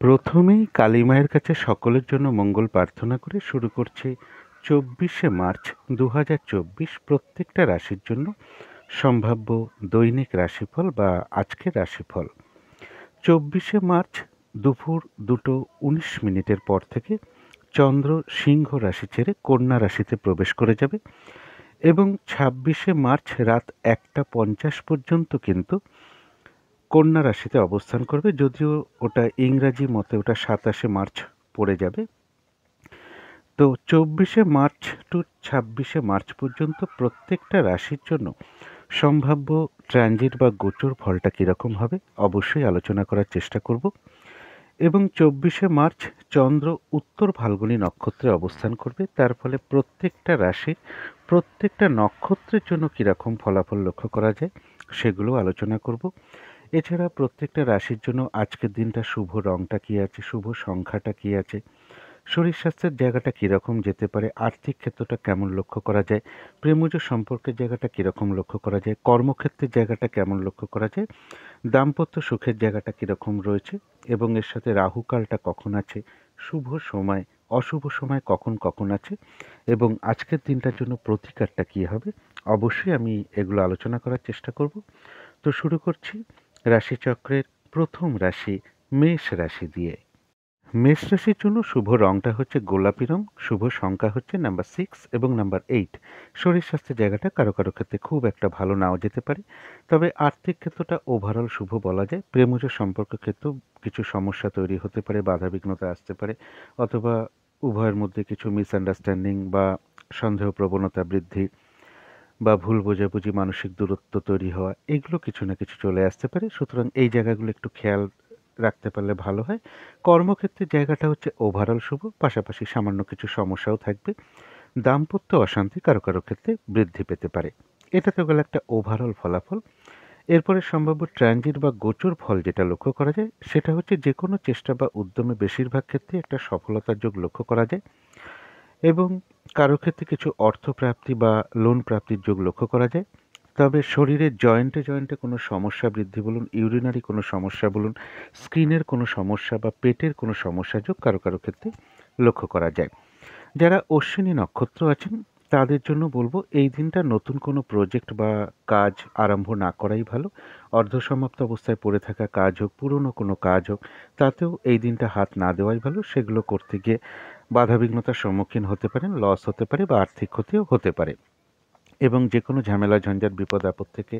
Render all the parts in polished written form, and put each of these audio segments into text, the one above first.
প্রথমেই কালী মায়ের কাছে সকলের জন্য মঙ্গল প্রার্থনা করে শুরু করছি 24শে মার্চ 2024 প্রত্যেকটা রাশির জন্য সম্ভাব্য দৈনিক রাশিফল বা আজকের রাশিফল। 24শে মার্চ দুপুর 2:19 পর থেকে চন্দ্র সিংহ রাশি ছেড়ে কন্যা রাশিতে প্রবেশ করে যাবে এবং 26শে মার্চ রাত 1:50 পর্যন্ত কিন্তু কন্যা রাশিতে অবস্থান করবে, যদিও ওটা ইংরাজি মতে ওটা 27শে মার্চ পড়ে যাবে। তো 24শে মার্চ টু 26শে মার্চ পর্যন্ত প্রত্যেকটা রাশির জন্য সম্ভাব্য ট্রানজিট বা গোচর ফলটা কীরকম হবে অবশ্যই আলোচনা করার চেষ্টা করব। এবং 24শে মার্চ চন্দ্র উত্তর ফাল্গুনী নক্ষত্রে অবস্থান করবে, তার ফলে প্রত্যেকটা রাশির প্রত্যেকটা নক্ষত্রের জন্য কীরকম ফলাফল লক্ষ্য করা যায় সেগুলো আলোচনা করব। এছাড়া প্রত্যেকটা রাশির জন্য আজকের দিনটা শুভ রংটা কী আছে, শুভ সংখ্যাটা কী আছে, শরীর স্বাস্থ্যের জায়গাটা কীরকম যেতে পারে, আর্থিক ক্ষেত্রটা কেমন লক্ষ্য করা যায়, প্রেমজ সম্পর্কের জায়গাটা কীরকম লক্ষ্য করা যায়, কর্মক্ষেত্রের জায়গাটা কেমন লক্ষ্য করা যায়, দাম্পত্য সুখের জায়গাটা কীরকম রয়েছে এবং এর সাথে রাহুকালটা কখন আছে, শুভ সময় অশুভ সময় কখন কখন আছে এবং আজকের দিনটার জন্য প্রতিকারটা কী হবে অবশ্যই আমি এগুলো আলোচনা করার চেষ্টা করব। তো শুরু করছি রাশিচক্রের প্রথম রাশি মেষ রাশি দিয়ে। মেষ রাশির জন্য শুভ রংটা হচ্ছে গোলাপি রং, শুভ সংখ্যা হচ্ছে নাম্বার 6 এবং নাম্বার 8। শরীর স্বাস্থ্যের জায়গাটা কারো কারো ক্ষেত্রে খুব একটা ভালো নাও যেতে পারে, তবে আর্থিক ক্ষেত্রটা ওভারঅল শুভ বলা যায়। প্রেমজ সম্পর্ক ক্ষেত্রেও কিছু সমস্যা তৈরি হতে পারে, বাধাবিঘ্নতা আসতে পারে, অথবা উভয়ের মধ্যে কিছু মিসআন্ডারস্ট্যান্ডিং বা সন্দেহ প্রবণতা বৃদ্ধি বা ভুল বোঝাবুঝি, মানসিক দূরত্ব তৈরি হওয়া, এগুলো কিছু না কিছু চলে আসতে পারে। সুতরাং এই জায়গাগুলো একটু খেয়াল রাখতে পারলে ভালো হয়। কর্মক্ষেত্রের জায়গাটা হচ্ছে ওভারঅল শুভ, পাশাপাশি সামান্য কিছু সমস্যাও থাকবে। দাম্পত্য অশান্তি কারো কারো ক্ষেত্রে বৃদ্ধি পেতে পারে। এটা তো গেল একটা ওভারঅল ফলাফল। এরপরে সম্ভাব্য ট্রানজিট বা গোচর ফল যেটা লক্ষ্য করা যায় সেটা হচ্ছে যে কোনো চেষ্টা বা উদ্যমে বেশিরভাগ ক্ষেত্রে একটা সফলতার যোগ লক্ষ্য করা যায় এবং কারো ক্ষেত্রে কিছু অর্থপ্রাপ্তি বা লোন প্রাপ্তির যোগ লক্ষ্য করা যায়। তবে শরীরের জয়েন্টে জয়েন্টে কোনো সমস্যা বৃদ্ধি বলুন, ইউরিনারি কোনো সমস্যা বলুন, স্কিনের কোনো সমস্যা বা পেটের কোনো সমস্যা যোগ কারো কারো ক্ষেত্রে লক্ষ্য করা যায়। যারা অশ্বিনী নক্ষত্র আছেন তাদের জন্য বলবো এই দিনটা নতুন কোনো প্রজেক্ট বা কাজ আরম্ভ না করাই ভালো। অর্ধসমাপ্ত অবস্থায় পড়ে থাকা কাজ হোক, পুরনো কোনো কাজ হোক, তাতেও এই দিনটা হাত না দেওয়াই ভালো। সেগুলো করতে গিয়ে বাধাবিঘ্নতার সম্মুখীন হতে পারেন, লস হতে পারে বা আর্থিক ক্ষতিও হতে পারে এবং যে কোনো ঝামেলা ঝঞ্ঝাট বিপদ আপদ থেকে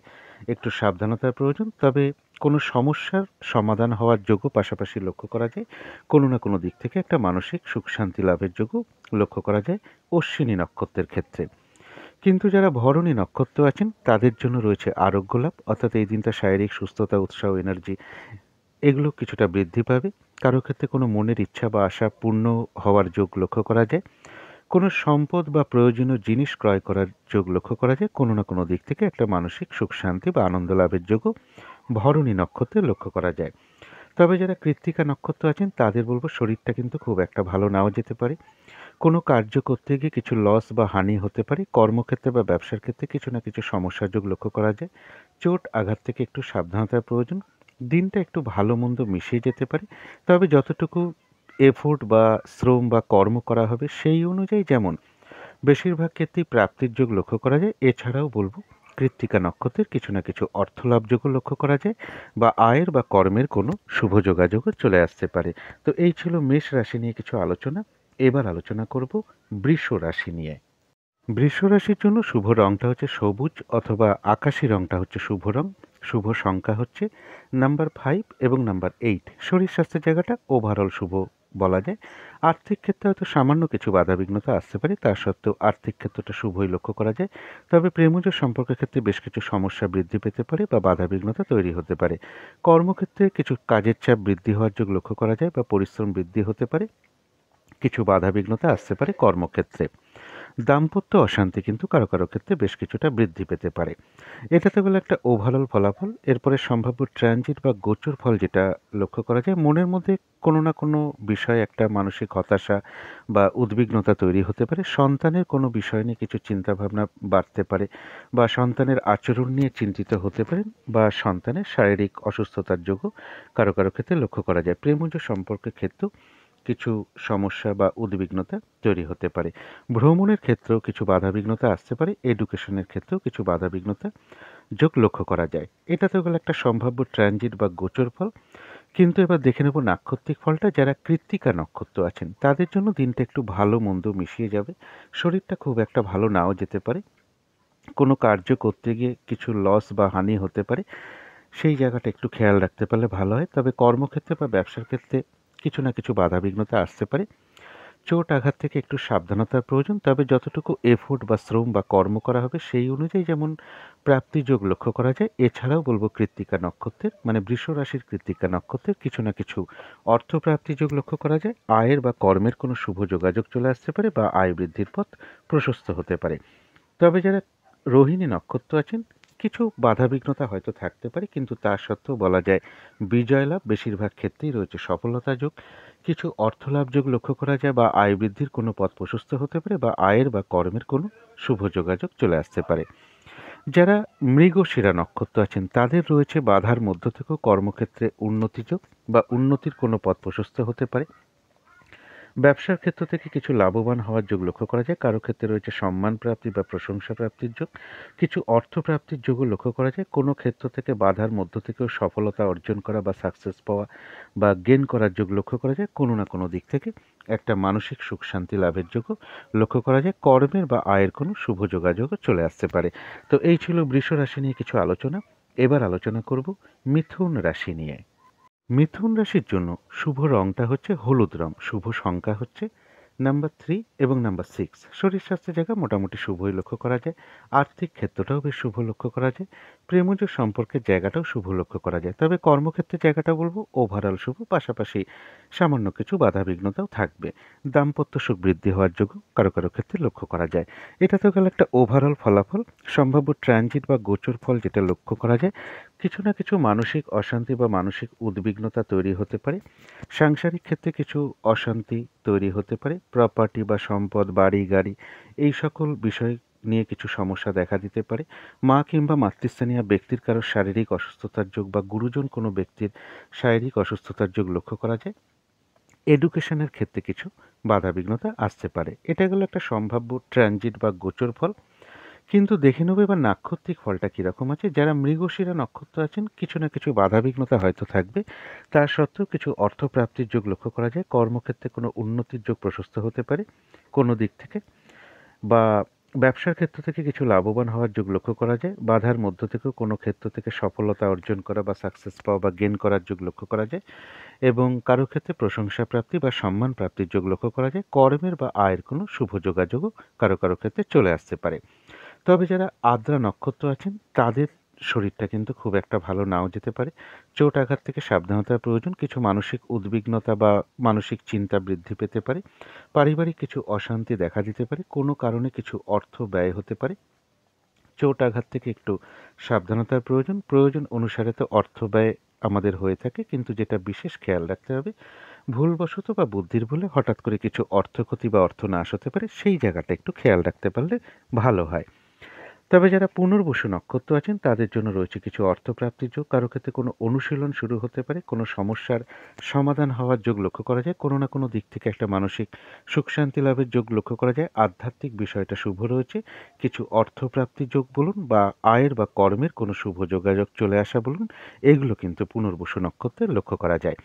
একটু সাবধানতার প্রয়োজন। তবে কোনো সমস্যার সমাধান হওয়ার যোগও পাশাপাশি লক্ষ্য করা যায়। কোনো না কোনো দিক থেকে একটা মানসিক সুখ শান্তি লাভের যোগও লক্ষ্য করা যায় অশ্বিনী নক্ষত্রের ক্ষেত্রে। কিন্তু যারা ভরণী নক্ষত্র আছেন তাদের জন্য রয়েছে আরোগ্য লাভ, অর্থাৎ এই দিনটা শারীরিক সুস্থতা, উৎসাহ, এনার্জি এগুলো কিছুটা বৃদ্ধি পাবে। কারো ক্ষেত্রে কোনো মনের ইচ্ছা বা আশা পূর্ণ হওয়ার যোগ লক্ষ্য করা যায়। কোনো সম্পদ বা প্রয়োজনীয় জিনিস ক্রয় করার যোগ লক্ষ্য করা যায়। কোনো না কোনো দিক থেকে একটা মানসিক সুখ শান্তি বা আনন্দ লাভের যোগও ভরণী নক্ষত্রে লক্ষ্য করা যায়। তবে যারা কৃত্তিকা নক্ষত্র আছেন তাদের বলবো শরীরটা কিন্তু খুব একটা ভালো নাও যেতে পারে। কোনো কার্য করতে গিয়ে কিছু লস বা হানি হতে পারে। কর্মক্ষেত্রে বা ব্যবসার ক্ষেত্রে কিছু না কিছু সমস্যার যোগ লক্ষ্য করা যায়। চোট আঘাত থেকে একটু সাবধানতার প্রয়োজন। দিনটা একটু ভালো মন্দ মিশিয়ে যেতে পারে, তবে যতটুকু এফোর্ট বা শ্রম বা কর্ম করা হবে সেই অনুযায়ী যেমন বেশিরভাগ ক্ষেত্রেই প্রাপ্তির যোগ লক্ষ্য করা যায়। এছাড়াও বলবো কৃত্তিকা নক্ষত্রের কিছু না কিছু অর্থলাভ যোগও লক্ষ্য করা যায় বা আয়ের বা কর্মের কোনো শুভ যোগাযোগও চলে আসতে পারে। তো এই ছিল মেষ রাশি নিয়ে কিছু আলোচনা। এবার আলোচনা করব বৃষ রাশি নিয়ে। বৃষ রাশির জন্য শুভ রংটা হচ্ছে সবুজ অথবা আকাশি রংটা হচ্ছে শুভ রং। শুভ সংখ্যা হচ্ছে নাম্বার 5 এবং নাম্বার 8। শরীর স্বাস্থ্যের জায়গাটা ওভারঅল শুভ বলা যায়। আর্থিক ক্ষেত্রে হয়তো সামান্য কিছু বাধাবিঘ্নতা আসতে পারে, তা সত্ত্বেও আর্থিক ক্ষেত্রটা শুভই লক্ষ্য করা যায়। তবে প্রেমজ সম্পর্কের ক্ষেত্রে বেশ কিছু সমস্যা বৃদ্ধি পেতে পারে বা বাধাবিঘ্নতা তৈরি হতে পারে। কর্মক্ষেত্রে কিছু কাজের চাপ বৃদ্ধি হওয়ার যোগ লক্ষ্য করা যায় বা পরিশ্রম বৃদ্ধি হতে পারে। কিছু বাধাবিঘ্নতা আসতে পারে কর্মক্ষেত্রে। দাম্পত্য অশান্তি কিন্তু কারো কারো ক্ষেত্রে বেশ কিছুটা বৃদ্ধি পেতে পারে। এটা তো গেল একটা ওভারঅল ফলাফল। এরপরে সম্ভাব্য ট্রানজিট বা গোচর ফল যেটা লক্ষ্য করা যায়, মনের মধ্যে কোনো না কোনো বিষয়ে একটা মানসিক হতাশা বা উদ্বিগ্নতা তৈরি হতে পারে। সন্তানের কোনো বিষয় নিয়ে কিছু চিন্তাভাবনা বাড়তে পারে, বা সন্তানের আচরণ নিয়ে চিন্তিত হতে পারেন, বা সন্তানের শারীরিক অসুস্থতার যোগও কারো কারো ক্ষেত্রে লক্ষ্য করা যায়। প্রেমজ সম্পর্কের ক্ষেত্রেও কিছু সমস্যা বা উদ্বিগ্নতা তৈরি হতে পারে। ভ্রমণের ক্ষেত্রেও কিছু বাধাবিঘ্নতা আসতে পারে। এডুকেশনের ক্ষেত্রেও কিছু বাধাবিঘ্নতা যোগ লক্ষ্য করা যায়। এটা তো গেল একটা সম্ভাব্য ট্রানজিট বা গোচর ফল। কিন্তু এবার দেখে নেব নাক্ষত্রিক ফলটা। যারা কৃত্তিকা নক্ষত্র আছেন তাদের জন্য দিনটা একটু ভালো মন্দ মিশিয়ে যাবে। শরীরটা খুব একটা ভালো নাও যেতে পারে। কোনো কার্য করতে গিয়ে কিছু লস বা হানি হতে পারে। সেই জায়গাটা একটু খেয়াল রাখতে পারলে ভালো হয়। তবে কর্মক্ষেত্রে বা ব্যবসার ক্ষেত্রে কিছু না কিছু বাধাবিঘ্নতা আসতে পারে। চোট আঘাত থেকে একটু সাবধানতার প্রয়োজন। তবে যতটুকু এফোর্ট বা শ্রম বা কর্ম করা হবে সেই অনুযায়ী যেমন প্রাপ্তিযোগ লক্ষ্য করা যায়। এছাড়াও বলব কৃত্তিকা নক্ষত্রের, মানে বৃষ রাশির কৃত্তিকা নক্ষত্রের কিছু না কিছু অর্থপ্রাপ্তিযোগ লক্ষ্য করা যায়। আয়ের বা কর্মের কোনো শুভ যোগাযোগ চলে আসতে পারে, বা আয় বৃদ্ধির পথ প্রশস্ত হতে পারে। তবে যারা রোহিণী নক্ষত্র আছেন, কিছু বাধাবিঘ্নতা হয়তো থাকতে পারে, কিন্তু তা সত্ত্বেও বলা যায় বিজয় লাভ বেশিরভাগ ক্ষেত্রেই রয়েছে। সফলতা যোগ, কিছু অর্থলাভ যোগ লক্ষ্য করা যায়, বা আয় বৃদ্ধির কোনো পথ প্রশস্ত হতে পারে, বা আয়ের বা কর্মের কোনো শুভ যোগাযোগ চলে আসতে পারে। যারা মৃগশিরা নক্ষত্র আছেন তাদের রয়েছে বাধার মধ্য থেকেও কর্মক্ষেত্রে উন্নতি যোগ, বা উন্নতির কোনো পথ প্রশস্ত হতে পারে। ব্যবসার ক্ষেত্র থেকে কিছু লাভবান হওয়ার যোগ লক্ষ্য করা যায়। কারো ক্ষেত্রে রয়েছে সম্মান প্রাপ্তি বা প্রশংসা প্রাপ্তির যোগ, কিছু অর্থ প্রাপ্তির যোগও লক্ষ্য করা যায়। কোনো ক্ষেত্র থেকে বাধার মধ্য থেকেও সফলতা অর্জন করা বা সাকসেস পাওয়া বা গেন করার যোগ লক্ষ্য করা যায়। কোনো না কোনো দিক থেকে একটা মানসিক সুখ শান্তি লাভের যোগও লক্ষ্য করা যায়। কর্মের বা আয়ের কোনো শুভ যোগাযোগও চলে আসতে পারে। তো এই ছিল বৃষ রাশি নিয়ে কিছু আলোচনা। এবার আলোচনা করব মিথুন রাশি নিয়ে। মিথুন রাশির জন্য শুভ রংটা হচ্ছে হলুদ রং, শুভ সংখ্যা হচ্ছে নাম্বার 3 এবং নাম্বার 6। শরীর স্বাস্থ্যের জায়গা মোটামুটি শুভই লক্ষ্য করা যায়। আর্থিক ক্ষেত্রটাও বেশ শুভ লক্ষ্য করা যায়। প্রেমজ সম্পর্কের জায়গাটাও শুভ লক্ষ্য করা যায়। তবে কর্মক্ষেত্রের জায়গাটা বলবো ওভারঅল শুভ, পাশাপাশি সামান্য কিছু বাধাবিঘ্নতাও থাকবে। দাম্পত্য সুখ বৃদ্ধি হওয়ার যোগ্য কারো কারো ক্ষেত্রে লক্ষ্য করা যায়। এটা তো গেল একটা ওভারঅল ফলাফল। সম্ভাব্য ট্রানজিট বা গোচর ফল যেটা লক্ষ্য করা যায়, কিছু না কিছু মানসিক অশান্তি বা মানসিক উদ্বিগ্নতা তৈরি হতে পারে। সাংসারিক ক্ষেত্রে কিছু অশান্তি তৈরি হতে পারে। প্রপার্টি বা সম্পদ, বাড়ি গাড়ি, এই সকল বিষয় নিয়ে কিছু সমস্যা দেখা দিতে পারে। মা কিংবা মাতৃস্থানীয় ব্যক্তির কারো শারীরিক অসুস্থতার যোগ, বা গুরুজন কোনো ব্যক্তির শারীরিক অসুস্থতার যোগ লক্ষ্য করা যায়। এডুকেশনের ক্ষেত্রে কিছু বাধাবিঘ্নতা আসতে পারে। এটা গেল একটা সম্ভাব্য ট্রানজিট বা গোচর ফল। কিন্তু দেখে নেবো এবার নাক্ষত্রিক ফলটা কীরকম আছে। যারা মৃগশিরা নক্ষত্র আছেন, কিছু না কিছু বাধাবিঘ্নতা হয়তো থাকবে। তা সত্ত্বেও কিছু অর্থপ্রাপ্তির যোগ লক্ষ্য করা যায়। কর্মক্ষেত্রে কোনো উন্নতির যোগ প্রশস্ত হতে পারে কোনো দিক থেকে, বা ব্যবসার ক্ষেত্র থেকে কিছু লাভবান হওয়ার যোগ লক্ষ্য করা যায়। বাধার মধ্য থেকেও কোনো ক্ষেত্র থেকে সফলতা অর্জন করা বা সাকসেস পাওয়া বা গেন করার যোগ লক্ষ্য করা যায়। এবং কারো ক্ষেত্রে প্রশংসা প্রাপ্তি বা সম্মান প্রাপ্তির যোগ লক্ষ্য করা যায়। কর্মের বা আয়ের কোনো শুভ যোগাযোগও কারো কারো ক্ষেত্রে চলে আসতে পারে। তবে যারা আদ্রা নক্ষত্র আছেন তাদের শরীরটা কিন্তু খুব একটা ভালো নাও যেতে পারে। চোট আঘাত থেকে সাবধানতার প্রয়োজন। কিছু মানসিক উদ্বিগ্নতা বা মানসিক চিন্তা বৃদ্ধি পেতে পারে। পারিবারিক কিছু অশান্তি দেখা দিতে পারে। কোনো কারণে কিছু অর্থ ব্যয় হতে পারে। চোট আঘাত থেকে একটু সাবধানতার প্রয়োজন। প্রয়োজন অনুসারে তো অর্থ ব্যয় আমাদের হয়ে থাকে, কিন্তু যেটা বিশেষ খেয়াল রাখতে হবে, ভুলবশত বা বুদ্ধির ভুলে হঠাৎ করে কিছু অর্থক্ষতি বা অর্থনাশ হতে পারে। সেই জায়গাটা একটু খেয়াল রাখতে পারলে ভালো হয়। তবে যারা পুনর্বসু নক্ষত্র আছেন তাদের জন্য রয়েছে কিছু অর্থপ্রাপ্তির যোগ। কারো ক্ষেত্রে কোনো অনুশীলন শুরু হতে পারে। কোনো সমস্যার সমাধান হওয়ার যোগ লক্ষ্য করা যায়। কোনো না কোনো দিক থেকে একটা মানসিক সুখ শান্তি লাভের যোগ লক্ষ্য করা যায়। আধ্যাত্মিক বিষয়টা শুভ রয়েছে। কিছু অর্থপ্রাপ্তির যোগ বলুন, বা আয়ের বা কর্মের কোনো শুভ যোগাযোগ চলে আসা বলুন, এগুলো কিন্তু পুনর্বসু নক্ষত্রের লক্ষ্য করা যায়।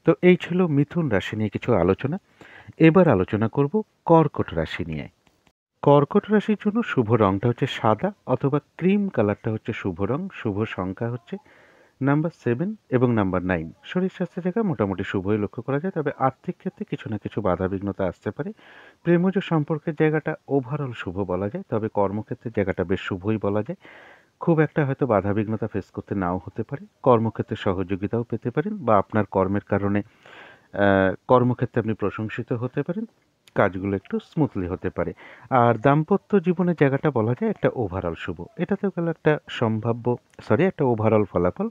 তো এই ছিল মিথুন রাশি নিয়ে কিছু আলোচনা। এবার আলোচনা করব কর্কট রাশি নিয়ে। কর্কট রাশির জন্য শুভ রংটা হচ্ছে সাদা অথবা ক্রিম কালারটা হচ্ছে শুভ রং। শুভ সংখ্যা হচ্ছে নাম্বার 7 এবং নাম্বার 9। শরীর স্বাস্থ্যের জায়গায় মোটামুটি শুভই লক্ষ্য করা যায়। তবে আর্থিক ক্ষেত্রে কিছু না কিছু বাধাবিঘ্নতা আসতে পারে। প্রেমজ সম্পর্কের জায়গাটা ওভারঅল শুভ বলা যায়। তবে কর্মক্ষেত্রের জায়গাটা বেশ শুভই বলা যায়। খুব একটা হয়তো বাধাবিঘ্নতা ফেস করতে নাও হতে পারে। কর্মক্ষেত্রে সহযোগিতাও পেতে পারেন, বা আপনার কর্মের কারণে কর্মক্ষেত্রে আপনি প্রশংসিত হতে পারেন। কাজগুলো একটু স্মুথলি হতে পারে। আর দাম্পত্য জীবনের জায়গাটা বলা যায় একটা ওভারঅল শুভ। এটাতে গেল একটা একটা ওভারঅল ফলাফল।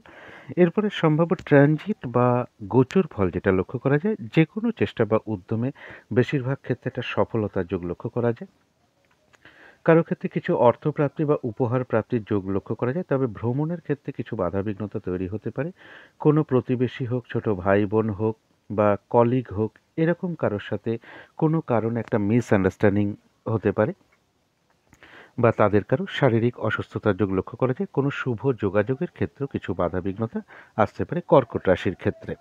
এরপরে সম্ভাব্য ট্রানজিট বা গোচর ফল যেটা লক্ষ্য করা যায়, যেকোনো চেষ্টা বা উদ্যমে বেশিরভাগ ক্ষেত্রে একটা সফলতার যোগ লক্ষ্য করা যায়। কারো ক্ষেত্রে কিছু অর্থপ্রাপ্তি বা উপহার প্রাপ্তির যোগ লক্ষ্য করা যায়, তবে ভ্রমণের ক্ষেত্রে কিছু বাধাবিঘ্নতা তৈরি হতে পারে। কোনো প্রতিবেশী হোক, ছোট ভাই বোন হোক বা কলিগ হোক, এরকম কারোর সাথে কোনো কারণে একটা মিসআন্ডারস্ট্যান্ডিং হতে পারে বা তাদের কারো শারীরিক অসুস্থতার যোগ লক্ষ্য করা যায়। কোনো শুভ যোগাযোগের ক্ষেত্রেও কিছু বাধাবিঘ্নতা আসতে পারে কর্কট রাশির ক্ষেত্রে।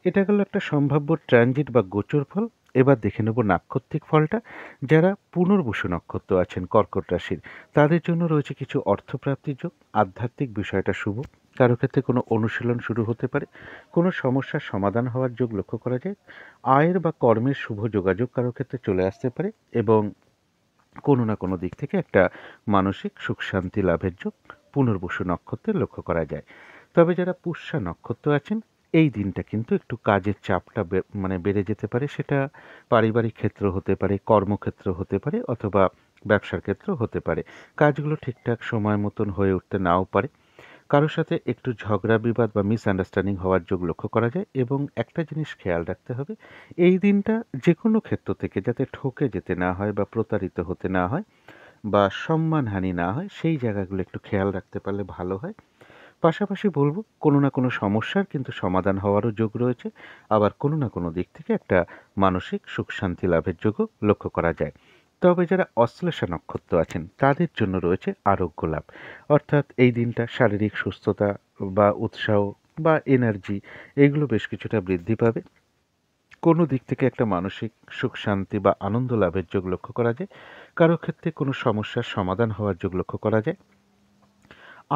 এটা গেল একটা সম্ভাব্য ট্রানজিট বা গোচর ফল। এবার দেখে নেব নাক্ষত্রিক ফলটা। যারা পুনর্বসু নক্ষত্র আছেন কর্কট রাশির, তাদের জন্য রয়েছে কিছু অর্থপ্রাপ্তির যোগ। আধ্যাত্মিক বিষয়টা শুভ। কারো ক্ষেত্রে কোনো অনুশীলন শুরু হতে পারে। কোনো সমস্যার সমাধান হওয়ার যোগ লক্ষ্য করা যায়। আয়ের বা কর্মের শুভ যোগাযোগ কারো ক্ষেত্রে চলে আসতে পারে এবং কোনো না কোনো দিক থেকে একটা মানসিক সুখ শান্তি লাভের যোগ পুনর্বসু নক্ষত্রে লক্ষ্য করা যায়। তবে যারা পুষ্যা নক্ষত্র আছেন, এই দিনটা কিন্তু একটু কাজের চাপটা বেড়ে যেতে পারে। সেটা পারিবারিক ক্ষেত্র হতে পারে, কর্মক্ষেত্র হতে পারে, অথবা ব্যবসার ক্ষেত্র হতে পারে। কাজগুলো ঠিকঠাক সময় মতন হয়ে উঠতে নাও পারে। কারোর সাথে একটু ঝগড়া বিবাদ বা মিসআন্ডারস্ট্যান্ডিং হওয়ার যোগ লক্ষ্য করা যায়। এবং একটা জিনিস খেয়াল রাখতে হবে, এই দিনটা যে কোনো ক্ষেত্র থেকে যাতে ঠকে যেতে না হয় বা প্রতারিত হতে না হয় বা সম্মানহানি না হয়, সেই জায়গাগুলো একটু খেয়াল রাখতে পারলে ভালো হয়। পাশাপাশি বলব, কোনো না কোনো সমস্যার কিন্তু সমাধান হওয়ারও যোগ রয়েছে। আবার কোনো না কোনো দিক থেকে একটা মানসিক সুখ শান্তি লাভের যোগও লক্ষ্য করা যায়। তবে যারা অশ্লেষা নক্ষত্র আছেন, তাদের জন্য রয়েছে আরোগ্য লাভ। অর্থাৎ এই দিনটা শারীরিক সুস্থতা বা উৎসাহ বা এনার্জি, এগুলো বেশ কিছুটা বৃদ্ধি পাবে। কোনো দিক থেকে একটা মানসিক সুখ শান্তি বা আনন্দ লাভের যোগ লক্ষ্য করা যায়। কারো ক্ষেত্রে কোনো সমস্যার সমাধান হওয়ার যোগ লক্ষ্য করা যায়।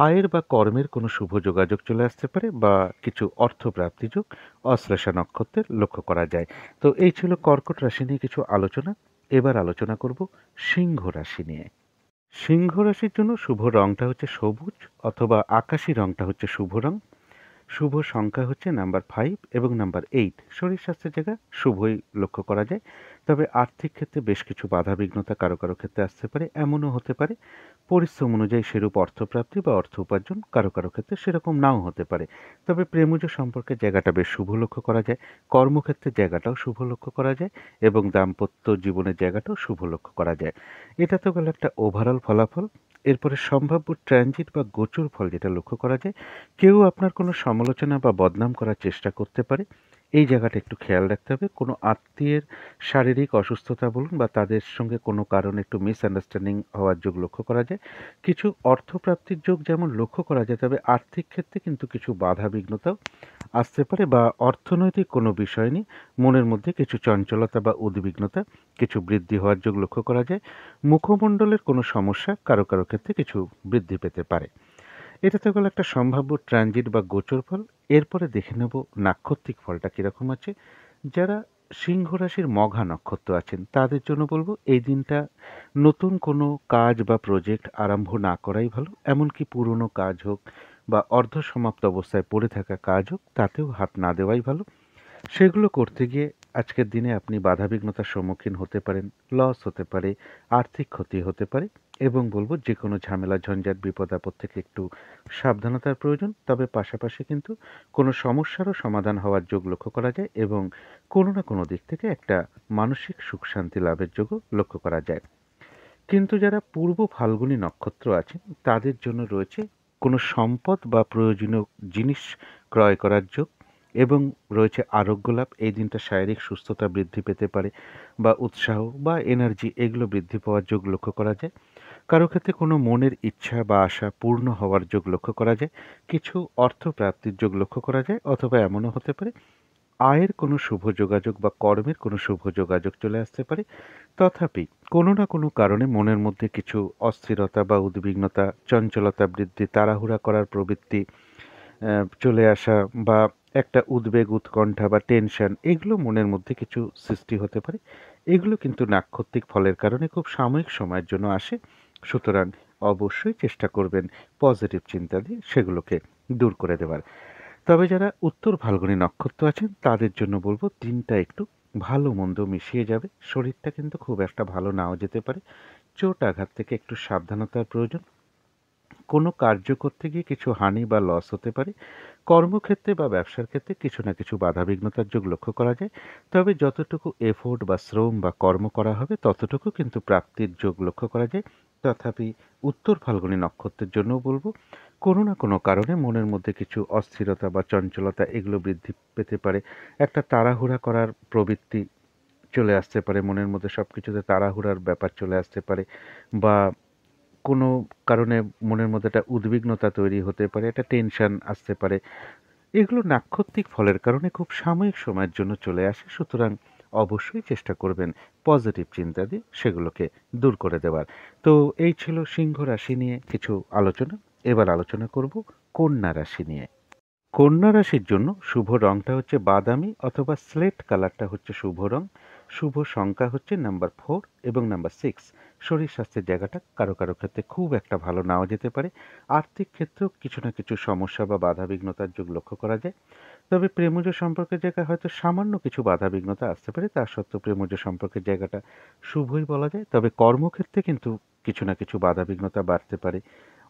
আয়ের বা কর্মের কোনো শুভ যোগাযোগ চলে আসতে পারে বা কিছু অর্থপ্রাপ্তি যোগ অশ্লেষা নক্ষত্রের লক্ষ্য করা যায়। তো এই ছিল কর্কট রাশি নিয়ে কিছু আলোচনা। এবার আলোচনা করব সিংহ রাশি নিয়ে। সিংহ রাশির জন্য শুভ রংটা হচ্ছে সবুজ, অথবা আকাশি রংটা হচ্ছে শুভ রং। শুভ সংখ্যা হচ্ছে নাম্বার 5 এবং নাম্বার 8। শরীর স্বাস্থ্যের জায়গা শুভই লক্ষ্য করা যায়। তবে আর্থিক ক্ষেত্রে বেশ কিছু বাধাবিঘ্নতা কারো কারো ক্ষেত্রে আসতে পারে। এমনও হতে পারে পরিশ্রম অনুযায়ী সেরূপ অর্থপ্রাপ্তি বা অর্থ উপার্জন কারো কারো ক্ষেত্রে সেরকম নাও হতে পারে। তবে প্রেমজ সম্পর্কের জায়গাটা বেশ শুভ লক্ষ্য করা যায়। কর্মক্ষেত্রের জায়গাটাও শুভ লক্ষ্য করা যায় এবং দাম্পত্য জীবনের জায়গাটাও শুভ লক্ষ্য করা যায়। এটা তো গেল একটা ওভারঅল ফলাফল। এরপরে সম্ভাব্য ট্রানজিট বা গোচর ফল যেটা লক্ষ্য করা যায়, কেউ আপনার কোনো সমালোচনা বা বদনাম করার চেষ্টা করতে পারে। এই জায়গাটা একটু খেয়াল রাখতে হবে। কোনো আত্মীয়ের শারীরিক অসুস্থতা বলুন বা তাদের সঙ্গে কোনো কারণে একটু মিসআন্ডারস্ট্যান্ডিং হওয়ার যোগ লক্ষ্য করা যায়। কিছু অর্থপ্রাপ্তির যোগ যেমন লক্ষ্য করা যায়, তবে আর্থিক ক্ষেত্রে কিন্তু কিছু বাধা বিঘ্নতাও আসতে পারে বা অর্থনৈতিক কোনো বিষয় নিয়ে মনের মধ্যে কিছু চঞ্চলতা বা উদ্বিগ্নতা কিছু বৃদ্ধি হওয়ার যোগ লক্ষ্য করা যায়। মুখমণ্ডলের কোনো সমস্যা কারো কারো ক্ষেত্রে কিছু বৃদ্ধি পেতে পারে। এটা তো গেল একটা সম্ভাব্য ট্রানজিট বা গোচর ফল। এরপরে দেখে নেব নাক্ষত্রিক ফলটা কীরকম আছে। যারা সিংহ রাশির মঘা নক্ষত্র আছেন, তাদের জন্য বলবো এই দিনটা নতুন কোনো কাজ বা প্রজেক্ট আরম্ভ না করাই ভালো। এমনকি পুরনো কাজ হোক বা অর্ধ সমাপ্ত অবস্থায় পড়ে থাকা কাজ হোক, তাতেও হাত না দেওয়াই ভালো। সেগুলো করতে গিয়ে আজকের দিনে আপনি বাধাবিঘ্নতার সম্মুখীন হতে পারেন, লস হতে পারে, আর্থিক ক্ষতি হতে পারে। এবং বলবো যে কোনো ঝামেলা ঝঞ্ঝাট বিপদ আপদ থেকে একটু সাবধানতার প্রয়োজন। তবে পাশাপাশি কিন্তু কোনো সমস্যারও সমাধান হওয়ার যোগ লক্ষ্য করা যায় এবং কোনো না কোনো দিক থেকে একটা মানসিক সুখ শান্তি লাভের যোগও লক্ষ্য করা যায়। কিন্তু যারা পূর্ব ফাল্গুনী নক্ষত্র আছেন, তাদের জন্য রয়েছে কোনো সম্পদ বা প্রয়োজনীয় জিনিস ক্রয় করার যোগ এবং রয়েছে আরোগ্য লাভ। এই দিনটা শারীরিক সুস্থতা বৃদ্ধি পেতে পারে বা উৎসাহ বা এনার্জি এগুলো বৃদ্ধি পাওয়ার যোগ লক্ষ্য করা যায়। কারো ক্ষেত্রে কোনো মনের ইচ্ছা বা আশা পূর্ণ হওয়ার যোগ লক্ষ্য করা যায়। কিছু অর্থ প্রাপ্তির যোগ লক্ষ্য করা যায়, অথবা এমনও হতে পারে আয়ের কোনো শুভ যোগাযোগ বা কর্মের কোনো শুভ যোগাযোগ চলে আসতে পারে। তথাপি কোনো না কোনো কারণে মনের মধ্যে কিছু অস্থিরতা বা উদ্বিগ্নতা, চঞ্চলতা বৃদ্ধি, তাড়াহুড়া করার প্রবৃত্তি চলে আসা বা একটা উদ্বেগ, উৎকণ্ঠা বা টেনশন, এগুলো মনের মধ্যে কিছু সৃষ্টি হতে পারে। এগুলো কিন্তু নাক্ষত্রিক ফলের কারণে খুব সাময়িক সময়ের জন্য আসে। সুতরাং অবশ্যই চেষ্টা করবেন পজিটিভ চিন্তা দিয়ে সেগুলোকে দূর করে দেওয়ার। তবে যারা উত্তর ফাল্গুনী নক্ষত্র আছেন, তাদের জন্য বলবো দিনটা একটু ভালো মন্দ মিশিয়ে যাবে। শরীরটা কিন্তু খুব একটা ভালো নাও যেতে পারে। চোট আঘাত থেকে একটু সাবধানতার প্রয়োজন। কোনো কার্য করতে গিয়ে কিছু হানি বা লস হতে পারে। কর্মক্ষেত্রে বা ব্যবসার ক্ষেত্রে কিছু না কিছু বাধাবিঘ্নতার যোগ লক্ষ্য করা যায়। তবে যতটুকু এফোর্ট বা শ্রম বা কর্ম করা হবে ততটুকু কিন্তু প্রাপ্তির যোগ লক্ষ্য করা যায়। তথাপি উত্তর ফাল্গুনী নক্ষত্রের জন্যও বলবো, কোনো না কোনো কারণে মনের মধ্যে কিছু অস্থিরতা বা চঞ্চলতা এগুলো বৃদ্ধি পেতে পারে। একটা তাড়াহুড়া করার প্রবৃত্তি চলে আসতে পারে, মনের মধ্যে সবকিছুতে তাড়াহুড়ার ব্যাপার চলে আসতে পারে, বা কোনো কারণে মনের মধ্যে একটা উদ্বিগ্নতা তৈরি হতে পারে, একটা টেনশন আসতে পারে। এগুলো নাক্ষত্রিক ফলের কারণে খুব সাময়িক সময়ের জন্য চলে আসে। সুতরাং অবশ্যই চেষ্টা করবেন পজিটিভ চিন্তা দিয়ে সেগুলোকে দূর করে দেওয়ার। তো এই ছিল সিংহ রাশি নিয়ে কিছু আলোচনা। এবার আলোচনা করব কন্যা রাশি নিয়ে। কন্যা রাশির জন্য শুভ রংটা হচ্ছে বাদামি অথবা স্লেট কালারটা হচ্ছে শুভ রং। শুভ সংখ্যা হচ্ছে নাম্বার 4 এবং নাম্বার 6। শরীর স্বাস্থ্যের জায়গাটা কারো কারো ক্ষেত্রে খুব একটা ভালো নাও যেতে পারে। আর্থিক ক্ষেত্রেও কিছু না কিছু সমস্যা বা বাধাবিঘ্নতার যোগ লক্ষ্য করা যায়। তবে প্রেমজ সম্পর্কের জায়গায় হয়তো সামান্য কিছু বাধাবিঘ্নতা আসতে পারে, তা সত্ত্বেও প্রেমজ সম্পর্কের জায়গাটা শুভই বলা যায়। তবে কর্মক্ষেত্রে কিন্তু কিছু না কিছু বাধাবিঘ্নতা বাড়তে পারে,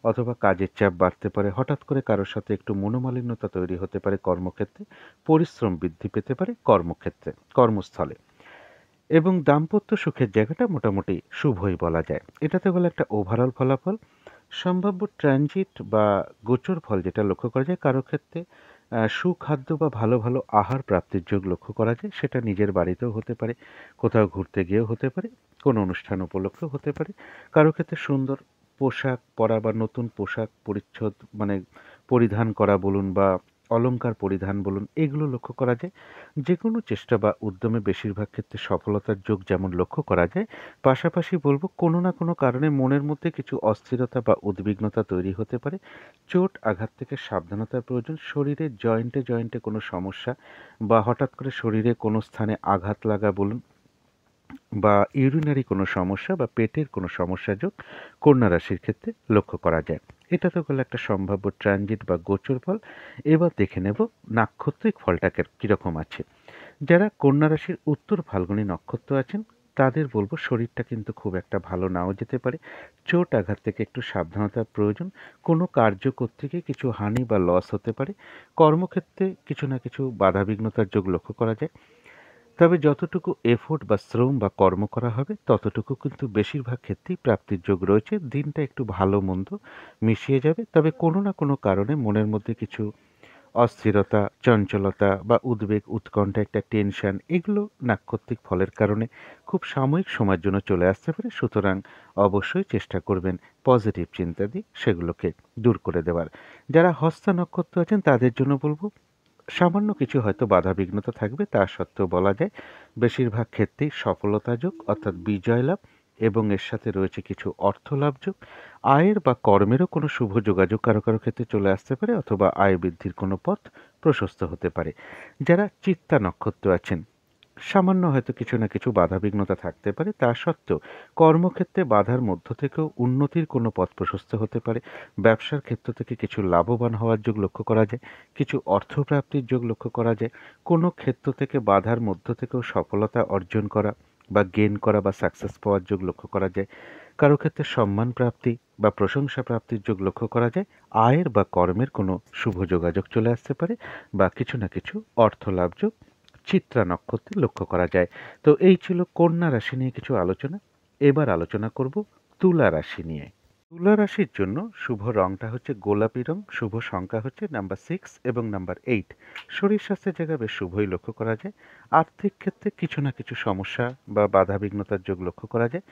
অথবা কাজের চাপ বাড়তে পারে, হঠাৎ করে কারোর সাথে একটু মনোমালিন্যতা তৈরি হতে পারে কর্মক্ষেত্রে, পরিশ্রম বৃদ্ধি পেতে পারে কর্মক্ষেত্রে, কর্মস্থলে। এবং দাম্পত্য সুখের জায়গাটা মোটামুটি শুভই বলা যায়। এটাতে বলে একটা ওভারঅল ফলাফল। সম্ভাব্য ট্রানজিট বা গোচর ফল যেটা লক্ষ্য করা যায় কারো ক্ষেত্রে, সুখাদ্য বা ভালো ভালো আহার প্রাপ্তির যোগ লক্ষ্য করা যায়। সেটা নিজের বাড়িতেও হতে পারে, কোথাও ঘুরতে গিয়েও হতে পারে, কোনো অনুষ্ঠান উপলক্ষেও হতে পারে। কারো ক্ষেত্রে সুন্দর পোশাক পরা বা নতুন পোশাক পরিচ্ছদ মানে পরিধান করা বলুন, বা অলংকার পরিধান বলুন, এগুলো লক্ষ্য করা যায়। যেকোনো চেষ্টা বা উদ্যমে বেশিরভাগ ক্ষেত্রে সফলতার যোগ যেমন লক্ষ্য করা যায়, পাশাপাশি বলব কোনো না কোনো কারণে মনের মধ্যে কিছু অস্থিরতা বা উদ্বিগ্নতা তৈরি হতে পারে। চোট আঘাত থেকে সাবধানতার প্রয়োজন। শরীরের জয়েন্টে জয়েন্টে কোনো সমস্যা, বা হঠাৎ করে শরীরে কোনো স্থানে আঘাত লাগা বলুন, বা ইউরিনারি কোনো সমস্যা বা পেটের কোনো সমস্যা যোগ কন্যা রাশির ক্ষেত্রে লক্ষ্য করা যায়। এটা তো গেল একটা সম্ভাব্য ট্রানজিট বা গোচর ফল। এবার দেখে নেব নাক্ষত্রিক ফলটা কীরকম আছে। যারা কন্যা রাশির উত্তর ফাল্গুনী নক্ষত্র আছেন তাদের বলবো শরীরটা কিন্তু খুব একটা ভালো নাও যেতে পারে। চোট আঘাত থেকে একটু সাবধানতার প্রয়োজন। কোনো কার্য করতে গিয়ে কিছু হানি বা লস হতে পারে। কর্মক্ষেত্রে কিছু না কিছু বাধাবিঘ্নতার যোগ লক্ষ্য করা যায়। তবে যতটুকু এফোর্ট বা শ্রম বা কর্ম করা হবে ততটুকু কিন্তু বেশিরভাগ ক্ষেত্রেই প্রাপ্তির যোগ রয়েছে। দিনটা একটু ভালো মন্দ মিশিয়ে যাবে। তবে কোনো না কোনো কারণে মনের মধ্যে কিছু অস্থিরতা, চঞ্চলতা বা উদ্বেগ, উৎকণ্ঠা, একটা টেনশন, এগুলো নাক্ষত্রিক ফলের কারণে খুব সাময়িক সময়ের জন্য চলে আসতে পারে। সুতরাং অবশ্যই চেষ্টা করবেন পজিটিভ চিন্তা দিয়ে সেগুলোকে দূর করে দেওয়ার। যারা হস্তা নক্ষত্র আছেন তাদের জন্য বলবো সামান্য কিছু হয়তো বাধাবিঘ্নতা থাকবে, তা সত্ত্বেও বলা যায় বেশিরভাগ ক্ষেত্রেই সফলতা যোগ অর্থাৎ বিজয় লাভ, এবং এর সাথে রয়েছে কিছু অর্থ লাভ যোগ। আয়ের বা কর্মেরও কোনো শুভ যোগাযোগ কারো কারো ক্ষেত্রে চলে আসতে পারে, অথবা আয় বৃদ্ধির কোনো পথ প্রশস্ত হতে পারে। যারা চিত্তা নক্ষত্র আছেন সামান্য হয়তো কিছু না কিছু বাধাবিঘ্নতা থাকতে পারে, তা সত্ত্বেও কর্মক্ষেত্রে বাধার মধ্য থেকেও উন্নতির কোনো পথ প্রশস্ত হতে পারে। ব্যবসার ক্ষেত্র থেকে কিছু লাভবান হওয়ার যোগ লক্ষ্য করা যায়, কিছু অর্থপ্রাপ্তির যোগ লক্ষ্য করা যায়। কোনো ক্ষেত্র থেকে বাধার মধ্য থেকেও সফলতা অর্জন করা বা গেইন করা বা সাকসেস পাওয়ার যোগ লক্ষ্য করা যায়। কারো ক্ষেত্রে সম্মান প্রাপ্তি বা প্রশংসা প্রাপ্তির যোগ লক্ষ্য করা যায়। আয়ের বা কর্মের কোনো শুভ যোগাযোগ চলে আসতে পারে, বা কিছু না কিছু অর্থ লাভ যোগ চিত্রা নক্ষত্রে লক্ষ্য করা যায়। তো এই ছিল কন্যা রাশি নিয়ে কিছু আলোচনা। এবার আলোচনা করব তুলা রাশি নিয়ে। তুলা রাশির জন্য শুভ রংটা হচ্ছে গোলাপি রং। শুভ সংখ্যা হচ্ছে নাম্বার 6 এবং নাম্বার 8। শরীর স্বাস্থ্যের জায়গায় বেশ শুভই লক্ষ্য করা যায়। আর্থিক ক্ষেত্রে কিছু না কিছু সমস্যা বা বাধাবিঘ্নতার যোগ লক্ষ্য করা যায়।